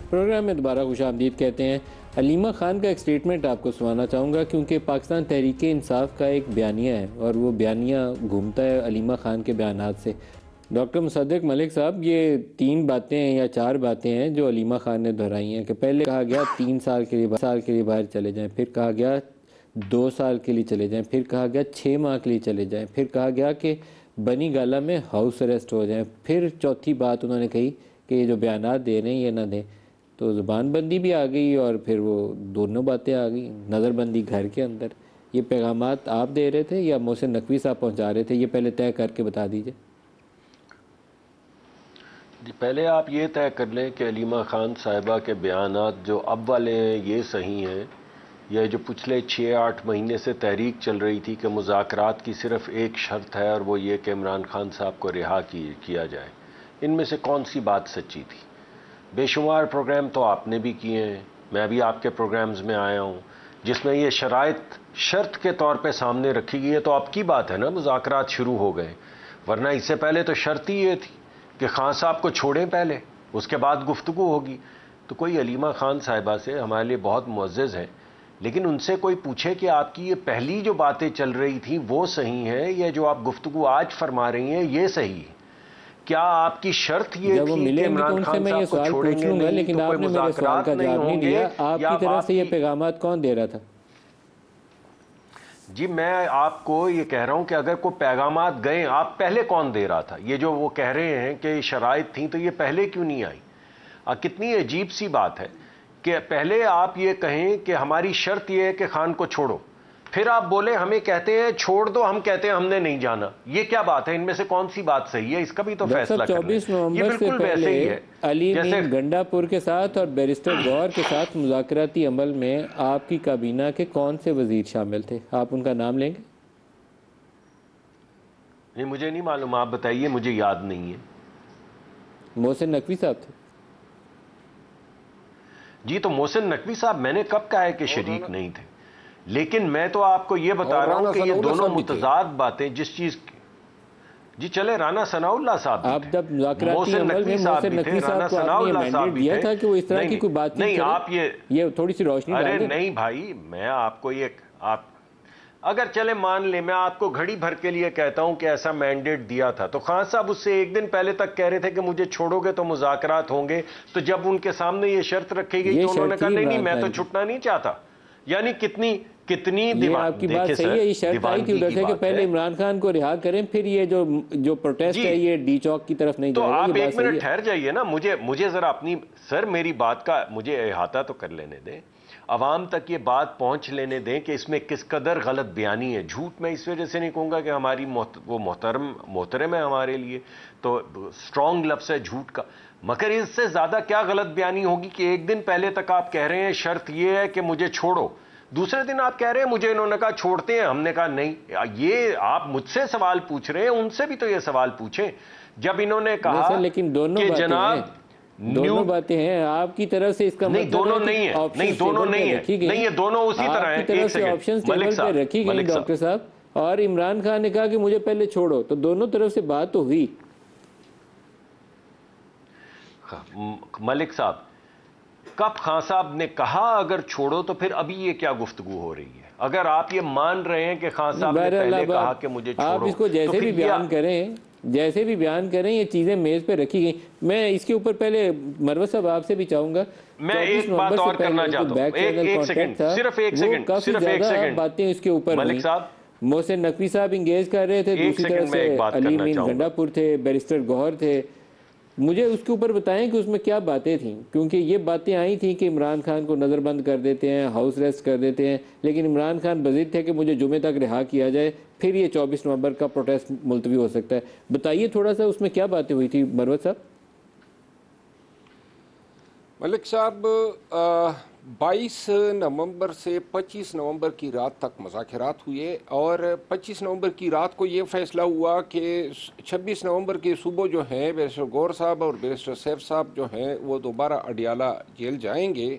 پروگرام میں دوبارہ خوش آمدید کہتے ہیں. علیمہ خان کا ایک سٹیٹمنٹ آپ کو سنانا چاہوں گا، کیونکہ پاکستان تحریک انصاف کا ایک بیانیہ ہے اور وہ بیانیہ گھومتا ہے علیمہ خان کے بیانات سے. ڈاکٹر مصدق ملک صاحب، یہ 3 باتیں ہیں یا 4 باتیں ہیں جو علیمہ خان نے دہرائی ہیں کہ پہلے کہا گیا 3 سال کے لیے باہر چلے جائیں، پھر کہا گیا 2 سال کے لیے چلے جائیں، پھر کہا گیا 6 ماہ کے لیے چلے جائیں، پھر کہا گیا کہ بنی گالہ میں ہاؤس اریسٹ ہو جائیں، پھر چوتھی بات انہوں نے کہی کہ یہ جو بیانات دے رہے ہیں یہ نہ دیں. تو زبان بندی بھی آ گئی اور پھر وہ دونوں باتیں آ گئی، نظر بندی گھر کے اندر. یہ پیغامات آپ دے رہے تھے یا محسن نقوی صاحب پہنچا رہے تھے؟ یہ پہلے طے کر کے بتا دیجئے. جی، پہلے آپ یہ طے کر لیں کہ علیمہ خان صاحبہ کے بیانات جو اب والے ہیں یہ صحیح ہیں، یا جو پچھلے 6-8 مہینے سے تحریک چل رہی تھی کہ مذاکرات کی صرف ایک شرط ہے اور وہ یہ کہ عمران خان صاحب کو رہا کیا جائے، ان میں سے کون سی بات سچی تھی؟ بے شمار پروگرام تو آپ نے بھی کیے ہیں، میں بھی آپ کے پروگرامز میں آیا ہوں جس میں یہ شرائط شرط کے طور پہ سامنے رکھی گئی ہے. تو اب کی بات ہے نا مذاکرات شروع ہو گئے، ورنہ اس سے پہلے تو شرط ہی یہ تھی کہ خان صاحب کو چھوڑیں پہلے، اس کے بعد گفتگو ہوگی. تو کوئی علیمہ خان صاحبہ سے ہمارے لیے بہت معزز ہیں، لیکن ان سے کوئی پوچھے کہ آپ کی یہ پہلی جو باتیں چل رہی تھیں وہ صحیح ہیں یا جو آپ گفتگو آج فرما رہی ہیں یہ صحیح ہے؟ کیا آپ کی شرط یہ تھی کہ عمران خان صاحب کو چھوڑیں گے نہیں لیکن تو آپ کوئی نے میرے سوال کا مذاکرات نہیں جواب نہیں ہوں گے؟ دیا. آپ کی طرف سے یہ پیغامات کون دے رہا تھا؟ جی، میں آپ کو یہ کہہ رہا ہوں کہ اگر کوئی پیغامات گئے، آپ پہلے کون دے رہا تھا؟ یہ جو وہ کہہ رہے ہیں کہ شرائط تھیں تو یہ پہلے کیوں نہیں آئی؟ کتنی عجیب سی بات ہے کہ پہلے آپ یہ کہیں کہ ہماری شرط یہ ہے کہ خان کو چھوڑو، پھر آپ بولے ہمیں کہتے ہیں چھوڑ دو، ہم کہتے ہیں ہم نے نہیں جانا. یہ کیا بات ہے؟ ان میں سے کون سی بات صحیح ہے؟ اس کا بھی تو فیصلہ کر لیں. 24 نومبر سے پہلے علی مین گنڈا پور کے ساتھ اور بیرسٹر گوہر کے ساتھ مذاکراتی عمل میں آپ کی کابینہ کے کون سے وزیر شامل تھے؟ آپ ان کا نام لیں گے؟ نہیں، مجھے نہیں معلوم، آپ بتائیے، مجھے یاد نہیں ہے. محسن نقوی صاحب تھے. جی، تو محسن نقوی صاحب میں نے کب کہا ہے کہ شریک نہیں تھے؟ لیکن میں تو آپ کو یہ بتا رہا ہوں کہ یہ دونوں متضاد باتیں جس چیز کی. جی چلے، رانا ثناء اللہ صاحب بھی آپ تھے، جب مذاکراتی محسن عمل میں نقوی صاحب محسن بھی تھے، نقوی رانا صاحب کو ثناء آپ نے اللہ صاحب مینڈیٹ بھی دیا تھے. تھا کہ وہ اس طرح کی کوئی بات چیت نہیں، آپ یہ تھوڑی سی روشنی ڈال ارے دیں. نہیں بھائی، میں آپ کو یہ اگر چلے مان لیں میں آپ کو گھڑی بھر کے لیے کہتا ہوں کہ ایسا مینڈیٹ دیا تھا، تو خان صاحب اس سے ایک دن پہلے تک کہہ رہے تھے کہ مجھے چھوڑو گے تو مذاکرات ہوں گے. تو جب ان کے سامنے یہ شرط رکھی گئی تو انہوں نے کہا نہیں میں تو چھٹنا نہیں چاہتا. یعنی کتنی یہ آپ کی بات صحیح ہے. یہ شرط آئی تھی ادھر سے کہ پہلے عمران خان کو رہا کریں، پھر یہ جو پروٹیسٹ ہے یہ ڈی چوک کی طرف نہیں جائے گا. تو آپ ایک منٹ ٹھہر جائیے نا، مجھے ذرا اپنی میری بات کا مجھے احاطہ تو کر لینے دیں، عوام تک یہ بات پہنچ لینے دیں کہ اس میں کس قدر غلط بیانی ہے. جھوٹ میں اس وجہ سے نہیں کہوں گا کہ ہماری وہ محترم ہے ہمارے لیے، تو سٹرونگ لفظ ہے جھوٹ کا، مگر اس سے زیادہ کیا غلط بیانی ہوگی کہ ایک دن پہلے تک آپ کہہ رہے ہیں شرط یہ ہے کہ مجھے چھوڑو، دوسرے دن آپ کہہ رہے ہیں مجھے انہوں نے کہا چھوڑتے ہیں، ہم نے کہا نہیں. یہ آپ مجھ سے سوال پوچھ رہے ہیں، ان سے بھی تو یہ سوال پوچھیں. جب انہوں نے کہا لیکن دونوں باتیں ہیں آپ کی طرف سے، اس کا نہیں دونوں نہیں ہیں، نہیں دونوں نہیں ہیں، نہیں یہ دونوں اسی طرح ہیں. ایک سیکنڈ ملک صاحب رکھی گئی ڈاکٹر صاحب، اور عمران خان نے کہا کہ مجھے پہلے چھوڑو، تو دونوں طرف سے بات تو ہوئی. ملک صاحب، کب خان صاحب نے کہا اگر چھوڑو تو پھر ابھی یہ کیا گفتگو ہو رہی ہے؟ اگر آپ یہ مان رہے ہیں کہ خان صاحب نے پہلے کہا کہ مجھے چھوڑو، آپ اس کو جیسے بھی بیان کریں یہ چیزیں میز پہ رکھی گئی. میں اس کے اوپر پہلے مروت صاحب آپ سے بھی چاہوں گا، میں ایک بات اور کرنا چاہتا ہوں، ایک سیکنڈ، صرف ایک سیکنڈ باتیں اس کے اوپر ملک صاحب. محسن نقوی صاحب انگیج کر رہے تھے، دوسری طرف سے علی مین گنڈا پور تھے، بیرسٹر گوہر تھے. مجھے اس کے اوپر بتائیں کہ اس میں کیا باتیں تھیں، کیونکہ یہ باتیں آئی تھیں کہ عمران خان کو نظر بند کر دیتے ہیں، ہاؤس ریسٹ کر دیتے ہیں، لیکن عمران خان بضد تھے کہ مجھے جمعے تک رہا کیا جائے، پھر یہ 24 نومبر کا پروٹیسٹ ملتوی ہو سکتا ہے. بتائیے تھوڑا سا اس میں کیا باتیں ہوئی تھی مروت صاحب؟ ملک صاحب 22 نومبر سے 25 نومبر کی رات تک مذاکرات ہوئے اور 25 نومبر کی رات کو یہ فیصلہ ہوا کہ 26 نومبر کی صبح جو ہے بیرسٹر گور صاحب اور بیرسٹر سیف صاحب جو ہیں وہ دوبارہ اڈیالہ جیل جائیں گے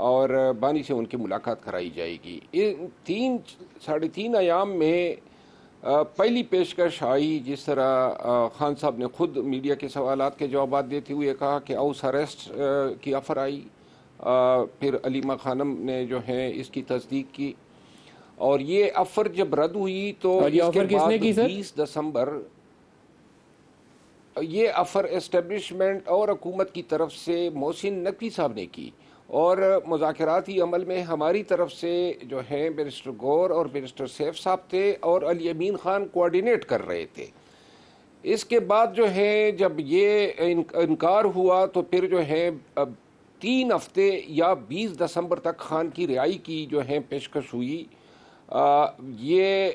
اور بانی سے ان کی ملاقات کرائی جائے گی. ان 3.5 ایام میں پہلی پیشکش آئی جس طرح خان صاحب نے خود میڈیا کے سوالات کے جوابات دیتے ہوئے کہا کہ ہاؤس اریسٹ کی آفر آئی. پھر علیمہ خانم نے جو ہے اس کی تصدیق کی اور یہ آفر جب رد ہوئی تو اس کے بعد 20 دسمبر یہ آفر اسٹیبلشمنٹ اور حکومت کی طرف سے محسن نقوی صاحب نے کی اور مذاکراتی عمل میں ہماری طرف سے جو ہیں بیرسٹر گور اور بیرسٹر سیف صاحب تھے اور علی امین خان کوآرڈینیٹ کر رہے تھے. اس کے بعد جو ہے جب یہ انکار ہوا تو پھر جو ہے 3 ہفتے یا 20 دسمبر تک خان کی رہائی کی جو ہے پیشکش ہوئی. یہ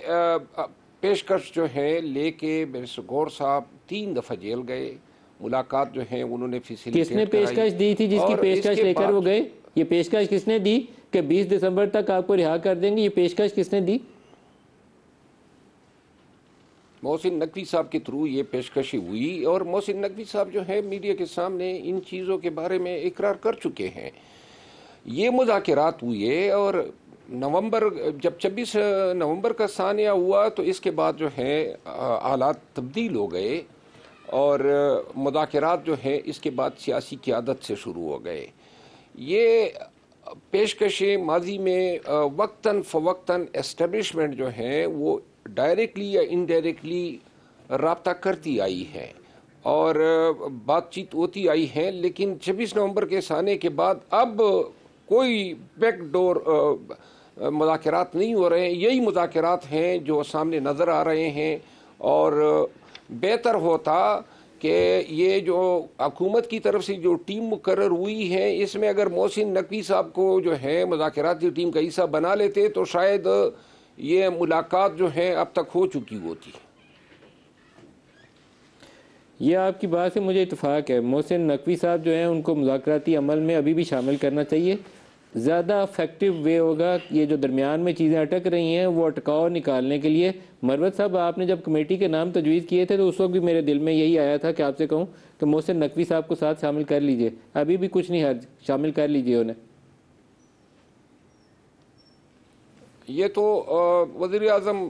پیشکش جو ہے لے کے بیرسٹر گور صاحب 3 دفعہ جیل گئے. ملاقات جو ہے انہوں نے فیسیلیٹیٹ کرائی. کس نے پیشکش دی تھی جس کی پیشکش لے کر وہ گئے؟ یہ پیشکش کس نے دی کہ 20 دسمبر تک آپ کو رہا کر دیں گے؟ یہ پیشکش کس نے دی؟ محسن نقوی صاحب کے تھرو یہ پیشکشی ہوئی اور محسن نقوی صاحب جو ہے میڈیا کے سامنے ان چیزوں کے بارے میں اقرار کر چکے ہیں. یہ مذاکرات ہوئے اور جب 26 نومبر کا ثانیہ ہوا تو اس کے بعد جو ہے حالات تبدیل ہو گئے اور مذاکرات جو ہیں اس کے بعد سیاسی قیادت سے شروع ہو گئے. یہ پیشکشیں ماضی میں وقتاً فوقتاً اسٹیبلشمنٹ جو ہے وہ ڈائریکٹلی یا انڈائریکٹلی رابطہ کرتی آئی ہے اور بات چیت ہوتی آئی ہے، لیکن 26 نومبر کے ثانیے کے بعد اب کوئی بیک ڈور مذاکرات نہیں ہو رہے ہیں. یہی مذاکرات ہیں جو سامنے نظر آ رہے ہیں اور بہتر ہوتا کہ یہ جو حکومت کی طرف سے جو ٹیم مقرر ہوئی ہے اس میں اگر محسن نقوی صاحب کو جو ہے مذاکراتی ٹیم کا حصہ بنا لیتے تو شاید یہ ملاقات جو ہے اب تک ہو چکی ہوتی. یہ آپ کی بات سے مجھے اتفاق ہے. محسن نقوی صاحب جو ہیں ان کو مذاکراتی عمل میں ابھی بھی شامل کرنا چاہیے. زیادہ افیکٹو وے ہوگا. یہ جو درمیان میں چیزیں اٹک رہی ہیں وہ اٹکاؤ نکالنے کے لیے. مروت صاحب آپ نے جب کمیٹی کے نام تجویز کیے تھے تو اس وقت بھی میرے دل میں یہی آیا تھا کہ آپ سے کہوں کہ محسن نقوی صاحب کو ساتھ شامل کر لیجئے. ابھی بھی کچھ نہیں حرج، شامل کر لیجئے انہیں. یہ تو وزیر اعظم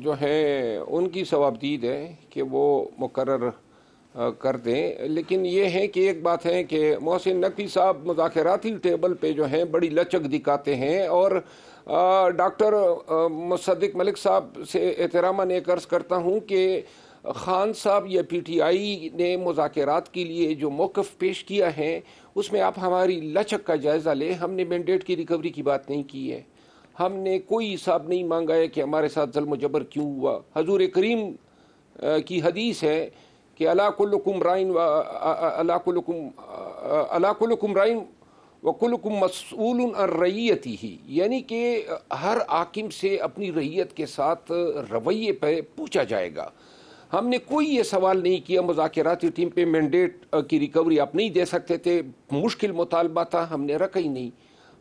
جو ہیں ان کی ثوابدید ہے کہ وہ مقرر کر دیں، لیکن یہ ہے کہ ایک بات ہے کہ محسن نقوی صاحب مذاکراتی ٹیبل پہ جو ہیں بڑی لچک دکھاتے ہیں اور ڈاکٹر مصدق ملک صاحب سے احتراماً ایک عرض کرتا ہوں کہ خان صاحب یا پی ٹی آئی نے مذاکرات کے لیے جو موقف پیش کیا ہے اس میں آپ ہماری لچک کا جائزہ لیں. ہم نے مینڈیٹ کی ریکوری کی بات نہیں کی ہے، ہم نے کوئی حساب نہیں مانگا ہے کہ ہمارے ساتھ ظلم و جبر کیوں ہوا. حضور کریم کی حدیث ہے کہ الا کلکم رائن و کلکم مسئول عن رعیتہ، یعنی کہ ہر حاکم سے اپنی رعیت کے ساتھ رویے پہ پوچھا جائے گا. ہم نے کوئی یہ سوال نہیں کیا مذاکراتی ٹیم پہ مینڈیٹ کی ریکوری آپ نہیں دے سکتے تھے، مشکل مطالبہ تھا، ہم نے رکھا ہی نہیں.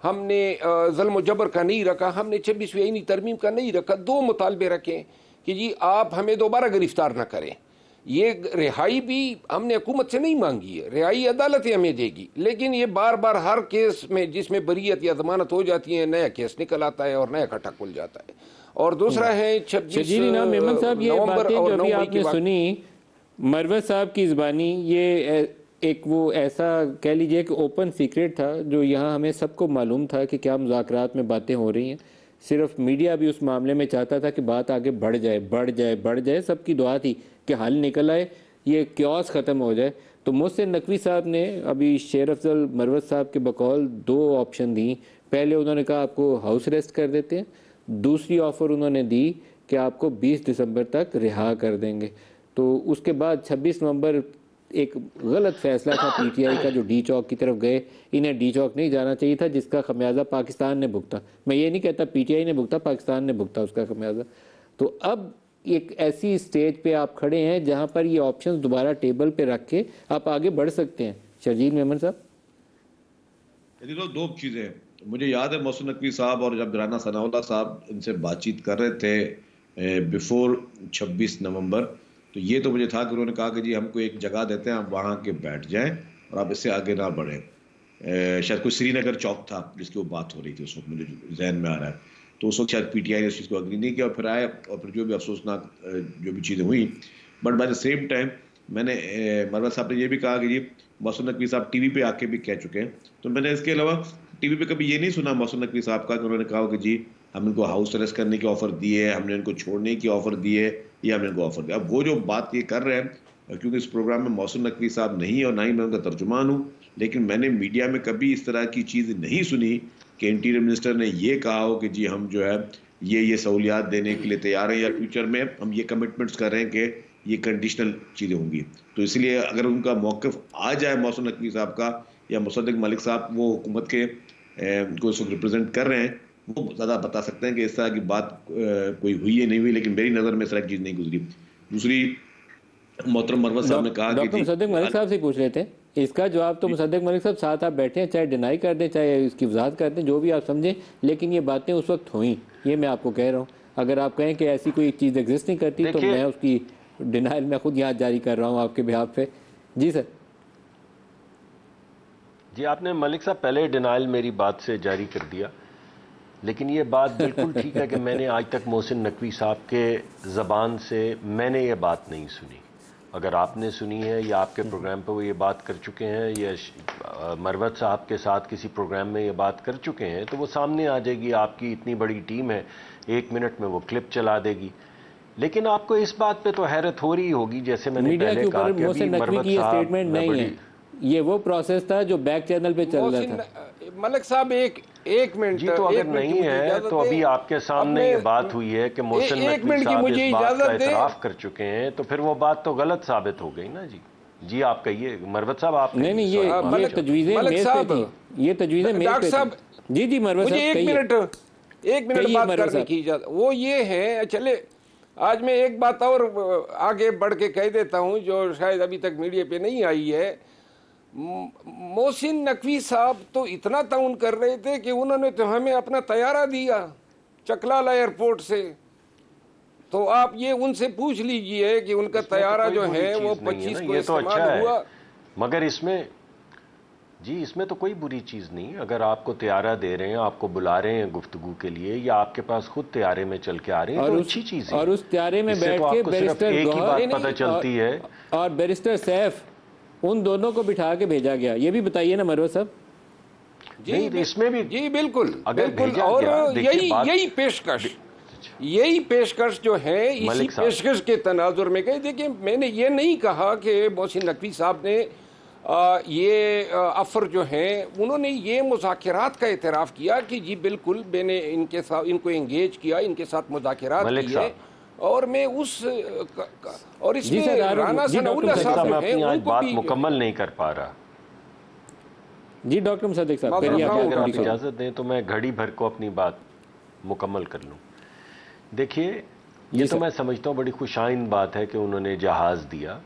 ہم نے ظلم و جبر کا نہیں رکھا، ہم نے 26ویں آئینی ترمیم کا نہیں رکھا. 2 مطالبے رکھیں کہ جی آپ ہمیں دوبارہ گرفتار نہ کریں. یہ رہائی بھی ہم نے حکومت سے نہیں مانگی ہے، رہائی عدالت ہمیں دے گی، لیکن یہ بار بار ہر کیس میں جس میں بریت یا ضمانت ہو جاتی ہے نیا کیس نکل آتا ہے اور نیا کھٹا کھل جاتا ہے. اور دوسرا ہے 26 میمن صاحب یہ نومبر باتیں اور جو 9 ابھی مئی آپ کی نے بات سنی مروت صاحب کی زبانی، یہ ایک وہ ایسا کہہ لیجئے کہ اوپن سیکریٹ تھا جو یہاں ہمیں سب کو معلوم تھا کہ کیا مذاکرات میں باتیں ہو رہی ہیں. صرف میڈیا بھی اس معاملے میں چاہتا تھا کہ بات آگے بڑھ جائے بڑھ جائے بڑھ جائے. سب کی دعا تھی کہ حل نکل آئے، یہ کیوس ختم ہو جائے. تو محسن نقوی صاحب نے ابھی شیر افضل مروت صاحب کے بقول 2 آپشن دیں. پہلے انہوں نے کہا آپ کو ہاؤس ریسٹ کر دیتے ہیں، دوسری آفر انہوں نے دی کہ آپ کو 20 دسمبر تک رہا کر دیں گے. تو اس کے بعد 26 نومبر ایک غلط فیصلہ تھا پی ٹی آئی کا جو ڈی چوک کی طرف گئے. انہیں ڈی چوک نہیں جانا چاہیے تھا جس کا خمیازہ پاکستان نے بھگتا. میں یہ نہیں کہتا پی ٹی آئی نے بھگتا، پاکستان نے بھگتا اس کا خمیازہ. تو اب ایک ایسی سٹیج پہ آپ کھڑے ہیں جہاں پر یہ آپشنز دوبارہ ٹیبل پہ رکھ کے آپ آگے بڑھ سکتے ہیں. شرجیل میمن صاحب؟ دو چیزیں مجھے یاد ہے، محسن نقوی صاحب اور جب رانا ثناء اللہ صاحب ان سے بات چیت کر رہے تھے بیفور 26 نومبر، تو یہ تو مجھے تھا کہ انہوں نے کہا کہ جی ہم کو ایک جگہ دیتے ہیں، آپ وہاں کے بیٹھ جائیں اور آپ اس سے آگے نہ بڑھیں. شاید کوئی سری نگر چوک تھا جس کی وہ بات ہو رہی تھی اس وقت، مجھے ذہن میں آ رہا ہے. تو اس وقت شاید پی ٹی آئی نے اس چیز کو اگری نہیں کیا اور پھر آئے، اور پھر جو بھی افسوسناک جو بھی چیزیں ہوئیں. But by the same time میں نے مروت صاحب نے یہ بھی کہا کہ جی محسن نقوی صاحب ٹی وی پہ آ کے بھی کہہ چکے ہیں، تو میں نے اس کے علاوہ ٹی وی پہ کبھی یہ نہیں سنا محسن نقوی صاحب کا کہ انہوں نے کہا کہ جی ہم ان کو ہاؤس اریسٹ کرنے کی آفر دی ہے، ہم نے ان کو چھوڑنے کی آفر دی ہے، یا ہم نے ان کو آفر دیا. اب وہ جو بات یہ کر رہے ہیں، کیونکہ اس پروگرام میں محسن نقوی صاحب نہیں اور نہ ہی میں ان کا ترجمان ہوں، لیکن میں نے میڈیا میں کبھی اس طرح کی چیز نہیں سنی کہ انٹیریئر منسٹر نے یہ کہا ہو کہ جی ہم جو ہے یہ سہولیات دینے کے لیے تیار ہیں، یا فیوچر میں ہم یہ کمٹمنٹس کر رہے ہیں کہ یہ کنڈیشنل چیزیں ہوں گی. تو اس لیے اگر ان کا موقف آ جائے محسن نقوی صاحب کا یا مصدق ملک صاحب، وہ حکومت کے کو اس کو ریپرزینٹ کر رہے ہیں، وہ زیادہ بتا سکتے ہیں کہ اس طرح کی بات کوئی ہوئی ہے نہیں ہوئی، لیکن میری نظر میں اس طرح کی چیز نہیں گزری. دوسری، محترم مروت صاحب نے کہا کہ ڈاکٹر مصدق ملک صاحب سے پوچھ رہے تھے اس کا جواب. تو مصدق ملک صاحب ساتھ آپ بیٹھے ہیں، چاہے ڈینائی کر دیں چاہے اس کی وضاحت کر دیں، جو بھی آپ سمجھیں، لیکن یہ باتیں اس وقت ہوئیں، یہ میں آپ کو کہہ رہا ہوں. اگر آپ کہیں کہ ایسی کوئی چیز ایگزسٹ نہیں کرتی تو میں اس کی ڈینائل میں خود یاد جاری کر رہا ہوں آپ کے بہاف پہ. جی سر. جی آپ نے ملک صاحب پہلے ڈینائل میری بات سے جاری کر دیا، لیکن یہ بات بالکل ٹھیک ہے کہ میں نے آج تک محسن نقوی صاحب کے زبان سے میں نے یہ بات نہیں سنی. اگر آپ نے سنی ہے یا آپ کے پروگرام پہ وہ یہ بات کر چکے ہیں یا مروت صاحب کے ساتھ کسی پروگرام میں یہ بات کر چکے ہیں تو وہ سامنے آ جائے گی. آپ کی اتنی بڑی ٹیم ہے، 1 منٹ میں وہ کلپ چلا دے گی. لیکن آپ کو اس بات پہ تو حیرت ہو رہی ہوگی، جیسے میں نے میڈیا کے پہلے کہا اوپر کہ ابھی محسن نقوی مروت کی یہ صاحب سٹیٹمنٹ نہیں ہے، یہ وہ پروسیس تھا جو بیک چینل پہ چل رہا تھا. ملک صاحب ایک منٹ، جی تو اگر نہیں ہے تو ابھی آپ کے سامنے یہ بات ہوئی ہے کہ محسن نقوی صاحب اس بات کا اعتراف کر چکے ہیں، تو پھر وہ بات تو غلط ثابت ہو گئی نا. جی جی آپ کہیے مروت صاحب، آپ نہیں نہیں، یہ تجویزیں میز پہ تھی، یہ تجویزیں میز پہ تھی. جی جی مروت صاحب مجھے ایک منٹ بات کرنے کی اجازت. وہ یہ ہے، چلے آج میں ایک بات اور آگے بڑھ کے کہہ دیتا ہوں جو شاید ابھی تک میڈیا پہ نہیں آئی ہے. محسن نقوی صاحب تو اتنا تعاون کر رہے تھے کہ انہوں نے تو ہمیں اپنا طیارہ دیا چکلالہ ایئرپورٹ سے. تو آپ یہ ان سے پوچھ لیجئے کہ ان کا طیارہ جو ہے وہ 25 کو استعمال ہوا. مگر اس میں جی اس میں تو کوئی بری چیز نہیں. اگر آپ کو طیارہ دے رہے ہیں، آپ کو بلا رہے ہیں گفتگو کے لیے، یا آپ کے پاس خود طیارے میں چل کے آ رہے ہیں، تو اچھی چیز ہے. اور اس طیارے میں بیٹھ کے بیرسٹر ایک ہی بات پتہ چلتی ہے اور بیرسٹر سیف، ان دونوں کو بٹھا کے بھیجا گیا. یہ بھی بتائیے نا مروت صاحب. جی اس میں بھی جی بالکل بالکل. اور یہی پیشکش جو ہے، اسی پیشکش کے تناظر میں کہ دیکھیں، میں نے یہ نہیں کہا کہ محسن نقوی صاحب نے یہ افر جو ہیں انہوں نے یہ مذاکرات کا اعتراف کیا کہ جی بالکل میں نے ان کو انگیج کیا، ان کے ساتھ مذاکرات کیے. اور میں اور اس میں رانا ثناء اللہ صاحب میں اپنی آج بات مکمل نہیں کر پا رہا. جی ڈاکٹر مصدق صاحب اگر آپ اجازت دیں تو میں گھڑی بھر کو اپنی بات مکمل کر لوں. دیکھیے یہ تو میں سمجھتا ہوں بڑی خوشائند بات ہے کہ انہوں نے جہاز دیا،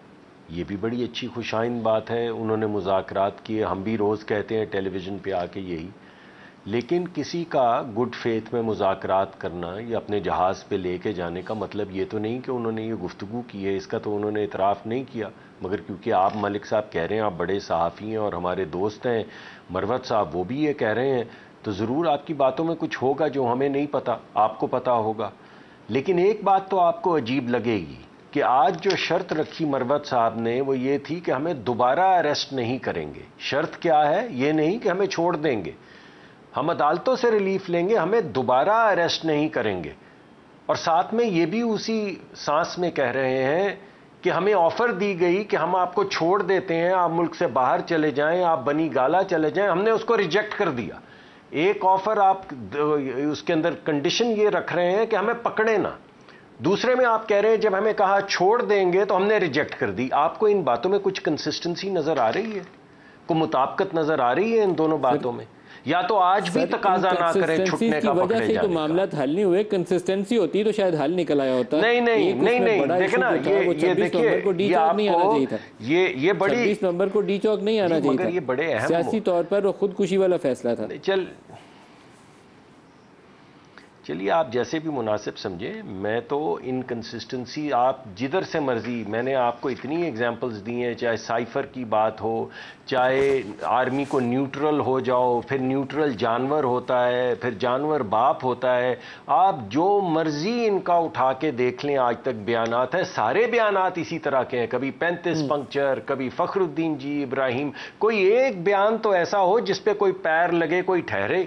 یہ بھی بڑی اچھی خوشائند بات ہے. انہوں نے مذاکرات کیے، ہم بھی روز کہتے ہیں ٹیلی ویژن پہ آ کے یہی. لیکن کسی کا گڈ فیتھ میں مذاکرات کرنا یا اپنے جہاز پہ لے کے جانے کا مطلب یہ تو نہیں کہ انہوں نے یہ گفتگو کی ہے، اس کا تو انہوں نے اعتراف نہیں کیا. مگر کیونکہ آپ ملک صاحب کہہ رہے ہیں، آپ بڑے صحافی ہیں اور ہمارے دوست ہیں، مروت صاحب وہ بھی یہ کہہ رہے ہیں، تو ضرور آپ کی باتوں میں کچھ ہوگا جو ہمیں نہیں پتا، آپ کو پتا ہوگا. لیکن ایک بات تو آپ کو عجیب لگے گی کہ آج جو شرط رکھی مروت صاحب نے وہ یہ تھی کہ ہمیں دوبارہ اریسٹ نہیں کریں گے. شرط کیا ہے؟ یہ نہیں کہ ہمیں چھوڑ دیں گے، ہم عدالتوں سے ریلیف لیں گے، ہمیں دوبارہ اریسٹ نہیں کریں گے. اور ساتھ میں یہ بھی اسی سانس میں کہہ رہے ہیں کہ ہمیں آفر دی گئی کہ ہم آپ کو چھوڑ دیتے ہیں، آپ ملک سے باہر چلے جائیں، آپ بنی گالا چلے جائیں. ہم نے اس کو ریجیکٹ کر دیا. ایک آفر آپ اس کے اندر کنڈیشن یہ رکھ رہے ہیں کہ ہمیں پکڑے نہ، دوسرے میں آپ کہہ رہے ہیں جب ہمیں کہا چھوڑ دیں گے تو ہم نے ریجیکٹ کر دی. آپ کو ان باتوں میں کچھ کنسسٹنسی نظر آ رہی ہے؟ کوئی مطابقت نظر آ رہی ہے ان دونوں باتوں میں؟ یا تو آج بھی تقاضا نہ کریں چھٹنے کا پکڑے جانے کا. معاملات حل نہیں ہوئے. کنسسٹنسی ہوتی تو شاید حل نکل آیا ہوتا. نہیں دیکھیں نا یہ دیکھیے یہ آپ کو یہ بڑی 26 نومبر کو ڈی چوک نہیں آنا چاہیے تھا. یہ بڑے اہم سیاسی طور پر وہ خودکشی والا فیصلہ تھا. چلیے آپ جیسے بھی مناسب سمجھیں. میں تو انکنسسٹنسی آپ جدھر سے مرضی, میں نے آپ کو اتنی ایگزامپلز دی ہیں, چاہے سائفر کی بات ہو, چاہے آرمی کو نیوٹرل ہو جاؤ, پھر نیوٹرل جانور ہوتا ہے, پھر جانور باپ ہوتا ہے, آپ جو مرضی ان کا اٹھا کے دیکھ لیں آج تک بیانات ہیں, سارے بیانات اسی طرح کے ہیں. کبھی 35 پنکچر, کبھی فخر الدین جی ابراہیم, کوئی ایک بیان تو ایسا ہو جس پہ کوئی پیر لگے کوئی ٹھہرے.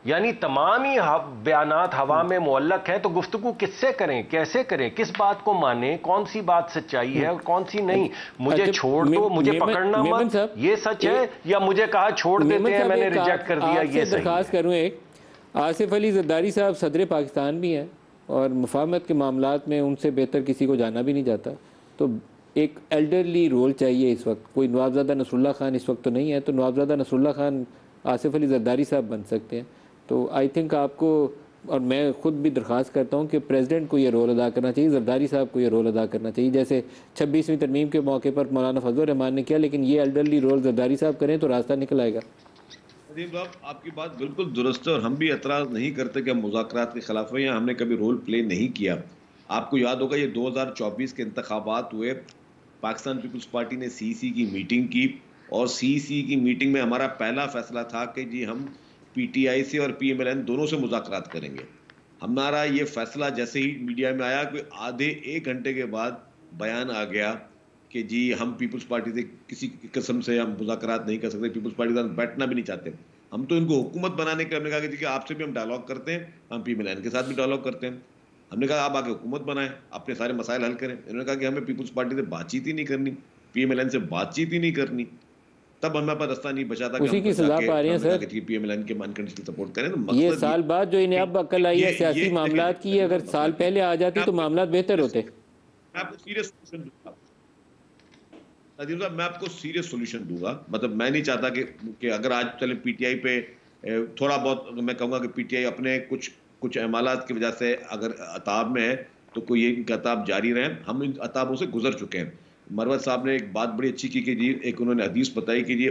یعنی تمام ہی بیانات ہوا میں معلق ہیں. تو گفتگو کس سے کریں, کیسے کریں, کس بات کو مانیں, کون سی بات سچائی ہے اور کون سی نہیں. مجھے چھوڑ دو, مجھے پکڑنا مت, یہ سچ ہے, یا مجھے کہا چھوڑ دیتے ہیں, میں نے ریجیکٹ کر دیا, یہ صحیح. درخواست کروں ایک, آصف علی زرداری صاحب صدر پاکستان بھی ہیں اور مفاہمت کے معاملات میں ان سے بہتر کسی کو جانا بھی نہیں جاتا. تو ایک ایلڈرلی رول چاہیے اس وقت. کوئی نوابزادہ نصر اللہ خان اس وقت تو نہیں ہے, تو نوابزادہ نصر اللہ خان آصف علی زرداری صاحب بن سکتے ہیں. تو آئی تھنک آپ کو, اور میں خود بھی درخواست کرتا ہوں کہ پریزیڈنٹ کو یہ رول ادا کرنا چاہیے, زرداری صاحب کو یہ رول ادا کرنا چاہیے, جیسے 26ویں ترمیم کے موقع پر مولانا فضل الرحمان نے کیا. لیکن یہ ایلڈرلی رول زرداری صاحب کریں تو راستہ نکل آئے گا. ندیم صاحب آپ کی بات بالکل درست ہے, اور ہم بھی اعتراض نہیں کرتے کہ ہم مذاکرات کے خلاف ہیں, یا ہم نے کبھی رول پلے نہیں کیا. آپ کو یاد ہوگا یہ 2024 کے انتخابات ہوئے, پاکستان پیپلز پارٹی نے سی سی کی میٹنگ کی, اور سی سی کی میٹنگ میں ہمارا پہلا فیصلہ تھا کہ جی ہم پی ٹی آئی سے اور پی ایم ایل این دونوں سے مذاکرات کریں گے. ہمارا یہ فیصلہ جیسے ہی میڈیا میں آیا کہ آدھے ایک گھنٹے کے بعد بیان آ گیا کہ جی ہم پیپلز پارٹی سے کسی قسم سے ہم مذاکرات نہیں کر سکتے, پیپلز پارٹی کے ساتھ بیٹھنا بھی نہیں چاہتے. ہم تو ان کو حکومت بنانے کے, ہم نے کہا کہ آپ سے بھی ہم ڈائلاگ کرتے ہیں, ہم پی ایم ایل این کے ساتھ بھی ڈائلاگ کرتے ہیں. ہم نے کہا آپ آگے حکومت بنائیں, اپنے سارے مسائل حل کریں. انہوں نے کہا کہ ہمیں پیپلز پارٹی سے بات چیت ہی نہیں کرنی, پی ایم ایل این سے بات چیت ہی نہیں کرنی. تب ہمیں پر رستہ نہیں بچا تھا کہ اسی کی سزا پا رہے ہیں سر. پی ایم ایل این کے انکنڈیشنل سپورٹ کریں. یہ سال بعد جو انہیں اب عقل آئی ہے سیاسی معاملات کی, اگر سال پہلے آ جاتی تو معاملات بہتر ہوتے. میں آپ کو سیریس سولوشن دوں گا ندیم صاحب, میں آپ کو سیریس سولوشن دوں گا. مطلب میں نہیں چاہتا کہ اگر آج چلے پی ٹی آئی پہ تھوڑا بہت, میں کہوں گا کہ پی ٹی آئی اپنے کچھ اعمالات کی وجہ سے اگر عطاب میں ہے تو کوئی ایک عطاب جاری رہیں. ہم ان عطابوں سے گزر چکے ہیں. مروت صاحب نے ایک بات بڑی اچھی کی کہ جی ایک انہوں نے حدیث بتائی کہ جی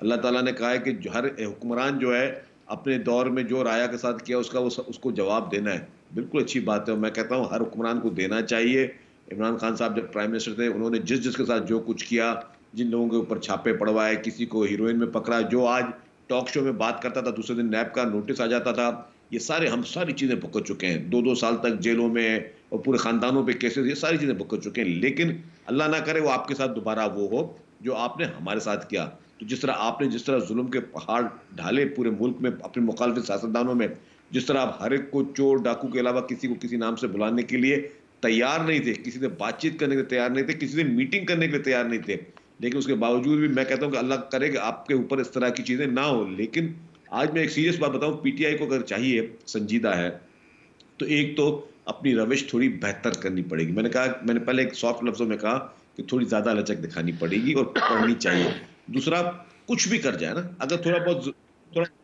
اللہ تعالیٰ نے کہا ہے کہ ہر حکمران جو ہے اپنے دور میں جو رایا کے ساتھ کیا اس کو جواب دینا ہے. بالکل اچھی بات ہے, اور میں کہتا ہوں ہر حکمران کو دینا چاہیے. عمران خان صاحب جب پرائم منسٹر تھے انہوں نے جس کے ساتھ جو کچھ کیا, جن لوگوں کے اوپر چھاپے پڑوائے, کسی کو ہیروئن میں پکڑا, جو آج ٹاک شو میں بات کرتا تھا دوسرے دن نیب کا نوٹس آ جاتا تھا, یہ ہم ساری چیزیں بھگت چکے ہیں. 2 سال تک جیلوں میں اور پورے خاندانوں پہ کیسز, یہ ساری چیزیں بھگت چکے ہیں. لیکن اللہ نہ کرے وہ آپ کے ساتھ دوبارہ وہ ہو جو آپ نے ہمارے ساتھ کیا. تو جس طرح ظلم کے پہاڑ ڈھالے پورے ملک میں اپنے مخالف سیاستدانوں میں, جس طرح آپ ہر ایک کو چور ڈاکو کے علاوہ کسی کو کسی نام سے بلانے کے لیے تیار نہیں تھے, کسی سے بات چیت کرنے کے لیے تیار نہیں تھے, کسی سے میٹنگ کرنے کے لیے تیار نہیں تھے, لیکن اس کے باوجود بھی میں کہتا ہوں کہ اللہ کرے کہ آپ کے اوپر اس طرح کی چیزیں نہ ہو. لیکن آج میں ایک سیریس بات بتاؤں, پی ٹی آئی کو اگر چاہیے, سنجیدہ ہے, تو ایک تو اپنی روش تھوڑی بہتر کرنی پڑے گی. میں نے پہلے ایک سافٹ لفظوں میں کہا کہ تھوڑی زیادہ لچک دکھانی پڑے گی اور پڑھنی چاہیے. دوسرا, کچھ بھی کر جائے نا, اگر تھوڑا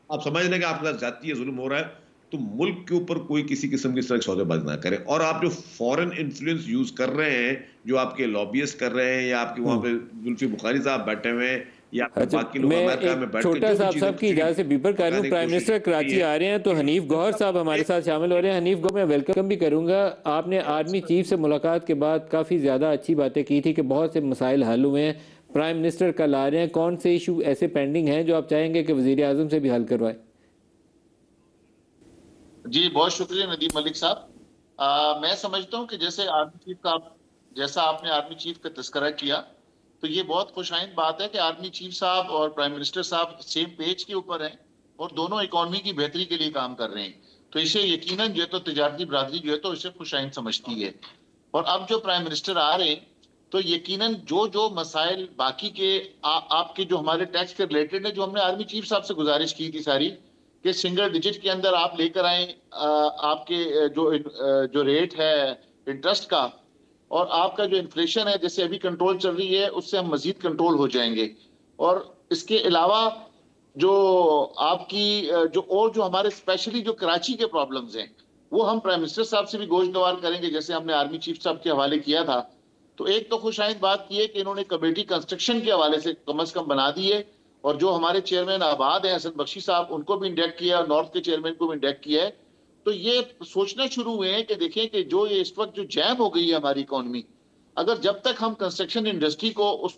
آپ سمجھ لیں کہ آپ کے ساتھ زیادتی ہے, ظلم ہو رہا ہے, تو ملک کے اوپر کوئی کسی قسم کی طرح سودے بازی نہ کرے. اور آپ جو فورن انفلوئنس یوز کر رہے ہیں, جو آپ کے لابیسٹ کر رہے ہیں, یا آپ کے وہاں پہ زلفی بخاری صاحب بیٹھے ہوئے ہیں, یا باقی لوگ امریکہ میں بیٹھ کے چھوٹا صاحب کی اجازت سے بیپر کر رہا ہوں. پرائم منسٹر کراچی آ رہے ہیں تو حنیف گوہر صاحب ہمارے ساتھ شامل ہو رہے ہیں. حنیف گوہر میں ویلکم بھی کروں گا. آپ نے آرمی چیف سے ملاقات کے بعد کافی زیادہ اچھی باتیں کی تھی کہ بہت سے مسائل حل ہوئے ہیں. پرائم منسٹر کل آ رہے ہیں, کون سے ایشو ایسے پینڈنگ ہیں جو آپ چاہیں گے کہ وزیر اعظم سے بھی حل کروائیں؟ جی بہت شکریہ ندیم ملک صاحب. میں سمجھتا ہوں کہ جیسا آپ نے آرمی چیف کا تذکرہ کیا, تو یہ بہت خوش آئند بات ہے کہ آرمی چیف صاحب اور پرائم منسٹر صاحب سیم پیج کے اوپر ہیں اور دونوں اکانومی کی بہتری کے لیے کام کر رہے ہیں. تو اسے یقیناً جو ہے تو تجارتی برادری جو ہے تو اسے خوش آئند سمجھتی ہے. اور اب جو پرائم منسٹر آ رہے ہیں تو یقیناً جو مسائل باقی کے آپ کے جو ہمارے ٹیکس کے ریلیٹڈ ہے, جو ہم نے آرمی چیف صاحب سے گزارش کی تھی ساری, کہ سنگل ڈیجٹ کے اندر آپ لے کر آئیں آپ کے جو ریٹ ہے انٹرسٹ کا, اور آپ کا جو انفلیشن ہے جیسے ابھی کنٹرول چل رہی ہے, اس سے ہم مزید کنٹرول ہو جائیں گے. اور اس کے علاوہ جو آپ کی جو ہمارے اسپیشلی جو کراچی کے پرابلمز ہیں وہ ہم پرائم منسٹر صاحب سے بھی گوشتگوار کریں گے، جیسے ہم نے آرمی چیف صاحب کے حوالے کیا تھا۔ تو ایک تو خوش آئند بات یہ ہے کہ انہوں نے کمیٹی کنسٹرکشن کے حوالے سے کم از کم بنا دی ہے، اور جو ہمارے چیئرمین آباد ہیں حسن بخشی صاحب، ان کو بھی انڈیکٹ کیا ہے، نارتھ کے چیئرمین کو بھی انڈیکٹ کیا ہے۔ تو یہ سوچنا شروع ہوئے ہیں کہ دیکھیں کہ جو یہ اس وقت جو جیم ہو گئی ہے ہماری اکانومی، اگر جب تک ہم کنسٹرکشن انڈسٹری کو اس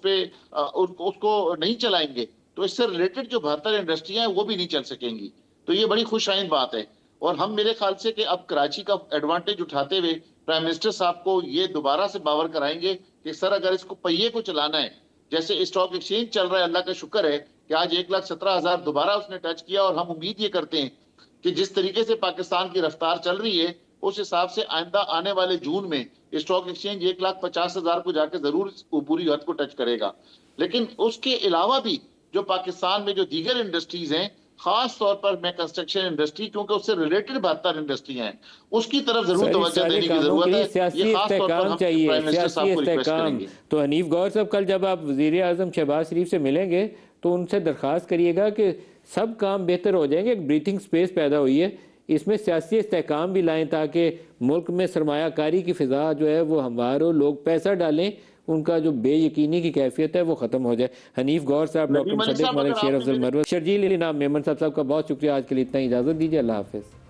کو نہیں چلائیں گے تو اس سے ریلیٹڈ جو 72 انڈسٹریاں ہیں وہ بھی نہیں چل سکیں گی۔ تو یہ بڑی خوش آئند بات ہے، اور ہم میرے خیال سے کہ اب کراچی کا ایڈوانٹیج اٹھاتے ہوئے پرائم منسٹر صاحب کو یہ دوبارہ سے باور کرائیں گے کہ سر اگر اس کو پہیے کو چلانا ہے، جیسے اسٹاک ایکسچینج چل رہا ہے، اللہ کا شکر ہے کہ آج 1,17,000 دوبارہ اس نے ٹچ کیا، اور ہم امید یہ کرتے ہیں کہ جس طریقے سے پاکستان کی رفتار چل رہی ہے اس حساب سے آئندہ آنے والے جون میں اسٹاک ایکسچینج 1,50,000 کو جا کے ضرور پوری حد کو ٹچ کرے گا۔ لیکن اس کے علاوہ بھی جو پاکستان میں جو دیگر انڈسٹریز ہیں، خاص طور پر میں کنسٹرکشن انڈسٹری، کیونکہ اس سے ریلیٹڈ 72 انڈسٹریاں ہیں، اس کی طرف ضرور توجہ دینے کی ضرورت ہے۔ سیاسی یہ خاص طور پر ہم استحکام چاہیے، پرائم منسٹر سیاسی صاحب کو ریکویسٹ استحکام۔ کریں گے۔ تو حنیف گور صاحب کل جب آپ وزیر اعظم شہباز شریف سے ملیں گے تو ان سے درخواست کریے گا کہ سب کام بہتر ہو جائیں گے، ایک بریتھنگ سپیس پیدا ہوئی ہے، اس میں سیاسی استحکام بھی لائیں تاکہ ملک میں سرمایہ کاری کی فضا جو ہے وہ ہموار ہو، لوگ پیسہ ڈالیں، ان کا جو بے یقینی کی کیفیت ہے وہ ختم ہو جائے۔ حنیف گور صاحب، ڈاکٹر مصدق ملک، شیر افضل مروت، شرجیل علی نام میمن صاحب کا بہت شکریہ، آج کے لیے اتنا ہی اجازت دیجیے، اللہ حافظ۔